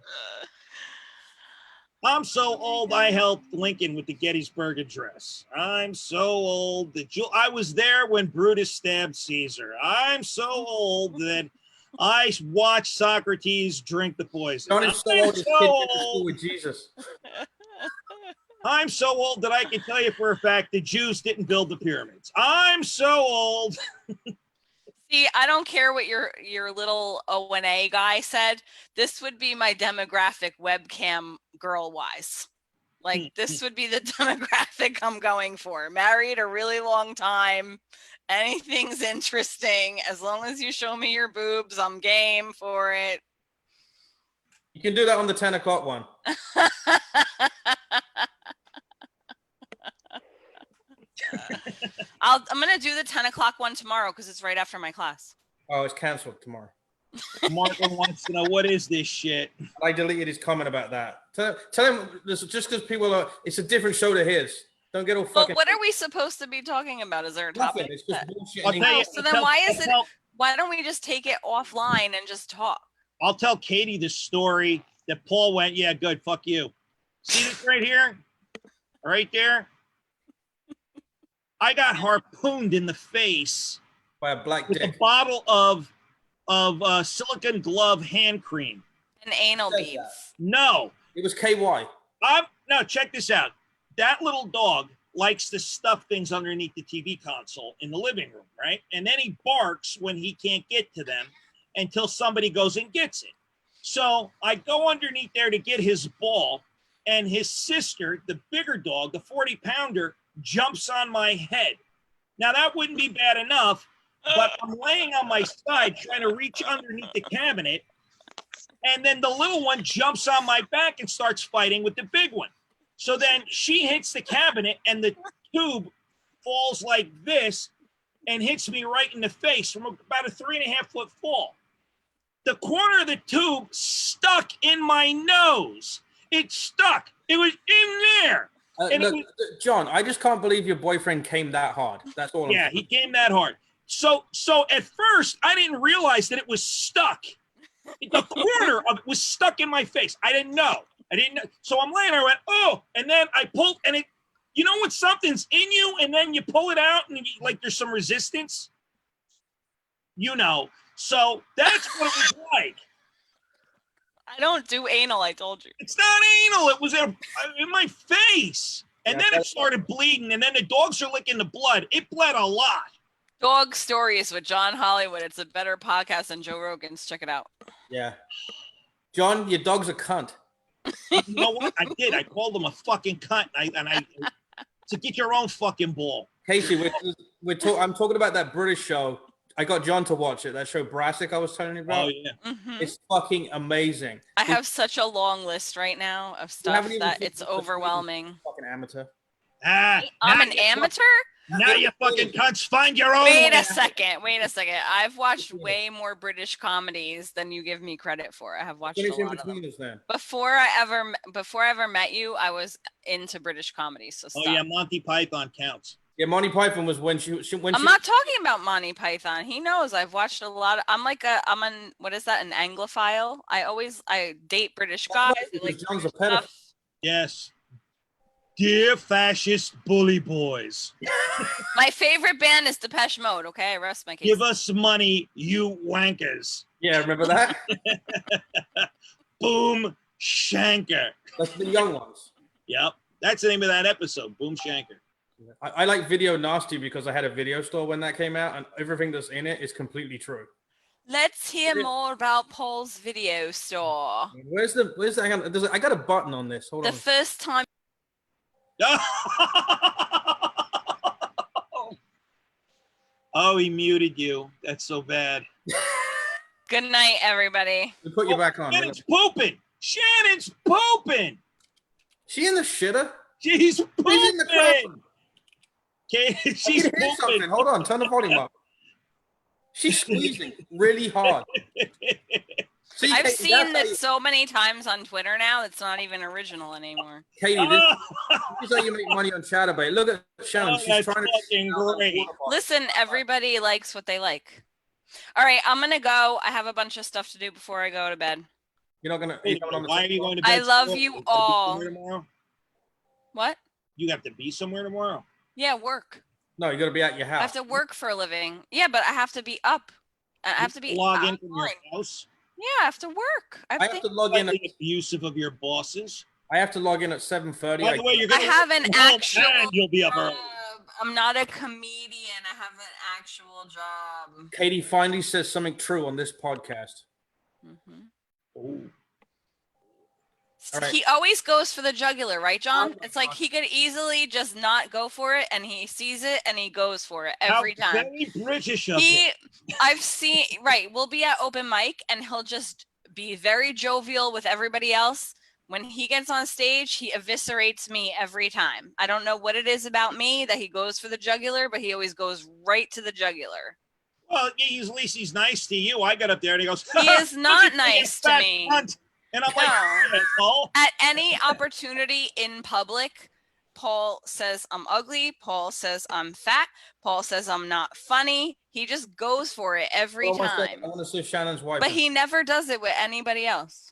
Speaker 2: I'm so old, I helped Lincoln with the Gettysburg Address. I'm so old that I was there when Brutus stabbed Caesar. I'm so old that I watched Socrates drink the poison.
Speaker 3: John is so old, his kid went to school with Jesus.
Speaker 2: I'm so old that I can tell you for a fact the Jews didn't build the pyramids. I'm so old.
Speaker 1: See, I don't care what your little O&A guy said. This would be my demographic webcam girl-wise. Like, this would be the demographic I'm going for. Married a really long time. Anything's interesting. As long as you show me your boobs, I'm game for it.
Speaker 3: You can do that on the 10 o'clock one.
Speaker 1: I'm going to do the 10 o'clock one tomorrow because it's right after my class.
Speaker 3: Oh, it's canceled tomorrow.
Speaker 2: Marco wants to know, what is this shit?
Speaker 3: I deleted his comment about that. Tell him this, just because people are, it's a different show to his. Don't get all fucking.
Speaker 1: But what are we supposed to be talking about? Is there a topic?
Speaker 3: Nothing. It's just bullshit.
Speaker 1: So then why don't we just take it offline and just talk?
Speaker 2: I'll tell Katie the story that Paul went, yeah, good, fuck you. See this right here? Right there? I got harpooned in the face
Speaker 3: by a black
Speaker 2: with
Speaker 3: dick.
Speaker 2: a bottle of silicone glove hand cream.
Speaker 1: And anal beads.
Speaker 2: No.
Speaker 3: It was KY.
Speaker 2: No, check this out. That little dog likes to stuff things underneath the TV console in the living room, right? And then he barks when he can't get to them until somebody goes and gets it. So I go underneath there to get his ball, and his sister, the bigger dog, the 40-pounder, jumps on my head. Now, that wouldn't be bad enough, but I'm laying on my side trying to reach underneath the cabinet, and then the little one jumps on my back and starts fighting with the big one. So then she hits the cabinet, and the tube falls like this and hits me right in the face from about a 3.5-foot fall. The corner of the tube stuck in my nose. It stuck. It was in there.
Speaker 3: Look, John, I just can't believe your boyfriend came that hard. That's all.
Speaker 2: Yeah, he came that hard. So at first, I didn't realize that it was stuck. The corner of it was stuck in my face. I didn't know. So I'm laying there, I went, oh, and then I pulled, and it, you know when something's in you, and then you pull it out, and like there's some resistance? You know. So that's what it was like.
Speaker 1: I don't do anal, I told you.
Speaker 2: It's not anal. It was in my face. And then it started bleeding, and then the dogs are licking the blood. It bled a lot.
Speaker 1: Dog Stories with John Hollywood. It's a better podcast than Joe Rogan's. Check it out.
Speaker 3: Yeah. John, your dog's a cunt.
Speaker 2: You know what? I did. I called him a fucking cunt. To get your own fucking ball.
Speaker 3: Casey, I'm talking about that British show. I got John to watch it. That show Brassic I was telling you about.
Speaker 2: Oh, yeah.
Speaker 1: Mm-hmm.
Speaker 3: It's fucking amazing.
Speaker 1: I have such a long list right now of stuff that it's overwhelming.
Speaker 3: Fucking amateur.
Speaker 1: I'm an amateur?
Speaker 2: Now you fucking cunts find your own.
Speaker 1: Wait a second. I've watched way more British comedies than you give me credit for. I have watched a lot of them. Before I ever met you, I was into British comedies. So stop.
Speaker 2: Oh yeah, Monty Python counts.
Speaker 3: Yeah, Monty Python was when
Speaker 1: I'm not talking about Monty Python. He knows I've watched a lot. I'm an what is that? An Anglophile. I date British guys. I like
Speaker 3: John's a
Speaker 1: British
Speaker 3: pedophile.
Speaker 1: stuff.
Speaker 2: Yes. Dear fascist bully boys.
Speaker 1: My favorite band is Depeche Mode. Okay, I rest my case.
Speaker 2: Give us money, you wankers.
Speaker 3: Yeah, remember that?
Speaker 2: Boom Shanker.
Speaker 3: That's the young ones.
Speaker 2: Yep. That's the name of that episode, Boom Shanker.
Speaker 3: I like Video Nasty because I had a video store when that came out, and everything that's in it is completely true.
Speaker 1: Let's hear more about Paul's video store.
Speaker 3: Where's the hang on, I got a button on this. Hold on.
Speaker 1: The first time.
Speaker 2: Oh, he muted you. That's so bad.
Speaker 1: Good night, everybody.
Speaker 3: We put you back on.
Speaker 2: Shannon's pooping. Shannon's pooping.
Speaker 3: She in the shitter?
Speaker 2: She's pooping.
Speaker 3: She's in the crap.
Speaker 2: Okay, she's pooping.
Speaker 3: Hold on, turn the volume up. She's squeezing really hard. See,
Speaker 1: I've
Speaker 3: Katie,
Speaker 1: seen this so many times on Twitter now. It's not even original anymore.
Speaker 3: Katie, this is how you make money on Chatterbait. Look at Shannon.
Speaker 2: Oh,
Speaker 3: She's trying
Speaker 2: fucking great.
Speaker 1: Listen, everybody likes what they like. All right, I'm gonna go. I have a bunch of stuff to do before I go to bed.
Speaker 3: You're not gonna.
Speaker 2: Why are you going to bed?
Speaker 1: I love
Speaker 2: tomorrow?
Speaker 1: you all.
Speaker 2: Tomorrow?
Speaker 1: What?
Speaker 2: You have to be somewhere tomorrow.
Speaker 1: Yeah, work.
Speaker 3: No, you got to be at your
Speaker 1: I
Speaker 3: house.
Speaker 1: have to work for a living. Yeah, but I have to be up. I have to be
Speaker 2: log in from your
Speaker 1: online.
Speaker 2: house.
Speaker 1: Yeah, I have to work.
Speaker 3: I have to log in.
Speaker 2: Abusive of your bosses.
Speaker 3: I have to log in at 7:30.
Speaker 2: By the way, you're
Speaker 1: I
Speaker 2: gonna
Speaker 1: have an actual
Speaker 2: and you'll be up early.
Speaker 1: job. I'm not a comedian. I have an actual job.
Speaker 3: Katie finally says something true on this podcast.
Speaker 1: Mm-hmm.
Speaker 2: Oh.
Speaker 3: All right.
Speaker 1: He always goes for the jugular, right, John? It's like he could easily just not go for it, and he sees it and he goes for it every
Speaker 2: How
Speaker 1: time.
Speaker 2: very British of him.
Speaker 1: I've seen, right, we'll be at open mic and he'll just be very jovial with everybody else. When he gets on stage, he eviscerates me every time. I don't know what it is about me that he goes for the jugular, but he always goes right to the jugular.
Speaker 2: Well, yeah, at least he's nice to you. I got up there and he goes,
Speaker 1: He is not
Speaker 2: "Look at you,
Speaker 1: nice to
Speaker 2: fat
Speaker 1: me."
Speaker 2: cunt." And I'm
Speaker 1: No.
Speaker 2: like, Paul.
Speaker 1: At any opportunity in public, Paul says I'm ugly. Paul says I'm fat. Paul says I'm not funny. He just goes for it every time.
Speaker 3: I want to see Shannon's wife.
Speaker 1: But he never does it with anybody else.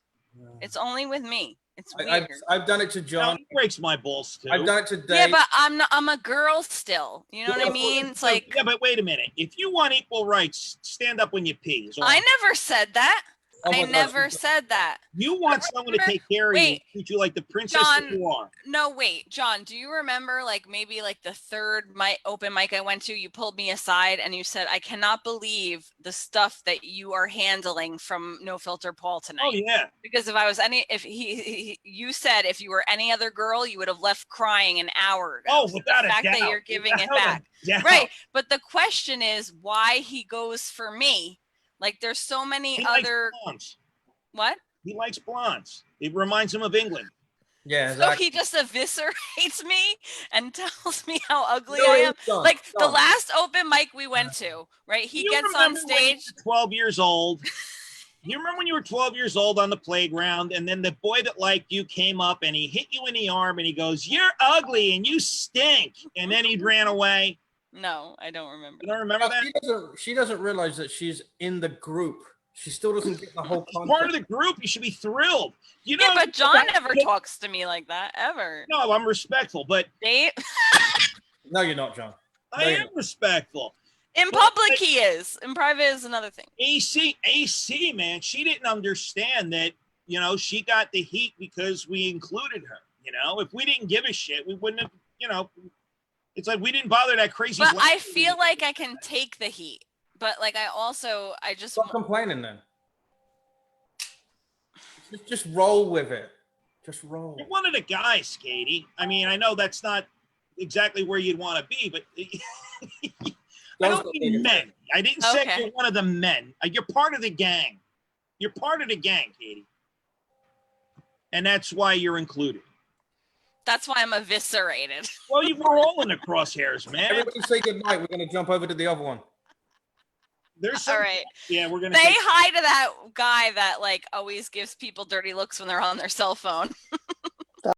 Speaker 1: It's only with me. It's weird.
Speaker 3: I've done it to John.
Speaker 2: He breaks my balls too.
Speaker 3: I've done it to Dave.
Speaker 1: Yeah, but I'm a girl still. You know what I mean? It's like,
Speaker 2: yeah, but wait a minute. If you want equal rights, stand up when you pee. is all
Speaker 1: I
Speaker 2: I'm-
Speaker 1: never said that.
Speaker 3: Oh my
Speaker 1: I
Speaker 3: God.
Speaker 1: never said that.
Speaker 2: You want someone to take care of you,
Speaker 1: Wait.
Speaker 2: treat you like the princess that
Speaker 1: John,
Speaker 2: you are.
Speaker 1: No, wait, John, do you remember like maybe like the third open mic I went to, you pulled me aside and you said, I cannot believe the stuff that you are handling from No Filter Paul tonight.
Speaker 2: Oh yeah.
Speaker 1: Because you said if you were any other girl, you would have left crying an hour ago.
Speaker 2: Oh,
Speaker 1: So
Speaker 2: without
Speaker 1: the
Speaker 2: a
Speaker 1: fact
Speaker 2: doubt.
Speaker 1: that you're giving it
Speaker 2: Without a
Speaker 1: back.
Speaker 2: doubt.
Speaker 1: Right. But the question is why he goes for me. Like there's so many
Speaker 2: He
Speaker 1: other
Speaker 2: likes blondes.
Speaker 1: what?
Speaker 2: He likes blondes. It reminds him of England.
Speaker 3: Yeah,
Speaker 1: So
Speaker 3: exactly.
Speaker 1: he just eviscerates me and tells me how ugly
Speaker 3: No,
Speaker 1: I
Speaker 3: he's
Speaker 1: am.
Speaker 3: done.
Speaker 1: Like the
Speaker 3: Done.
Speaker 1: last open mic we went to, right? He
Speaker 2: You
Speaker 1: gets on
Speaker 2: remember when you
Speaker 1: stage.
Speaker 2: were 12 years old. You remember when you were 12 years old on the playground and then the boy that liked you came up and he hit you in the arm and he goes, "You're ugly and you stink." And then he ran away.
Speaker 1: No, I don't remember.
Speaker 2: You don't remember that?
Speaker 3: She doesn't realize that she's in the group. She still doesn't get the whole
Speaker 2: Part of
Speaker 3: concept.
Speaker 2: the group. You should be thrilled. You know,
Speaker 1: Yeah, but John never talks to me like that ever.
Speaker 2: No, I'm respectful, but
Speaker 1: Dave,
Speaker 3: No, you're not, John.
Speaker 2: I am respectful.
Speaker 1: in public he is. In private is another thing.
Speaker 2: AC, man, she didn't understand that, you know, she got the heat because we included her. You know, if we didn't give a shit, we wouldn't have, you know, it's like we didn't bother that crazy.
Speaker 1: But
Speaker 2: black
Speaker 1: I
Speaker 2: lady.
Speaker 1: feel like I can take the heat. But like I just
Speaker 3: Stop complaining then. Just roll with it. Just roll.
Speaker 2: You're one of the guys, Katie. I mean, I know that's not exactly where you'd want to be, but I don't mean men. I didn't say
Speaker 1: Okay.
Speaker 2: you're one of the men. You're part of the gang. You're part of the gang, Katie. And that's why you're included.
Speaker 1: that's why I'm eviscerated.
Speaker 2: Well, you were all in the crosshairs, man.
Speaker 3: Everybody say goodnight. We're going to jump over to the other one.
Speaker 2: There's some,
Speaker 1: All right.
Speaker 2: Yeah, we're gonna
Speaker 1: Say
Speaker 2: take,
Speaker 1: hi to that guy that like always gives people dirty looks when they're on their cell phone.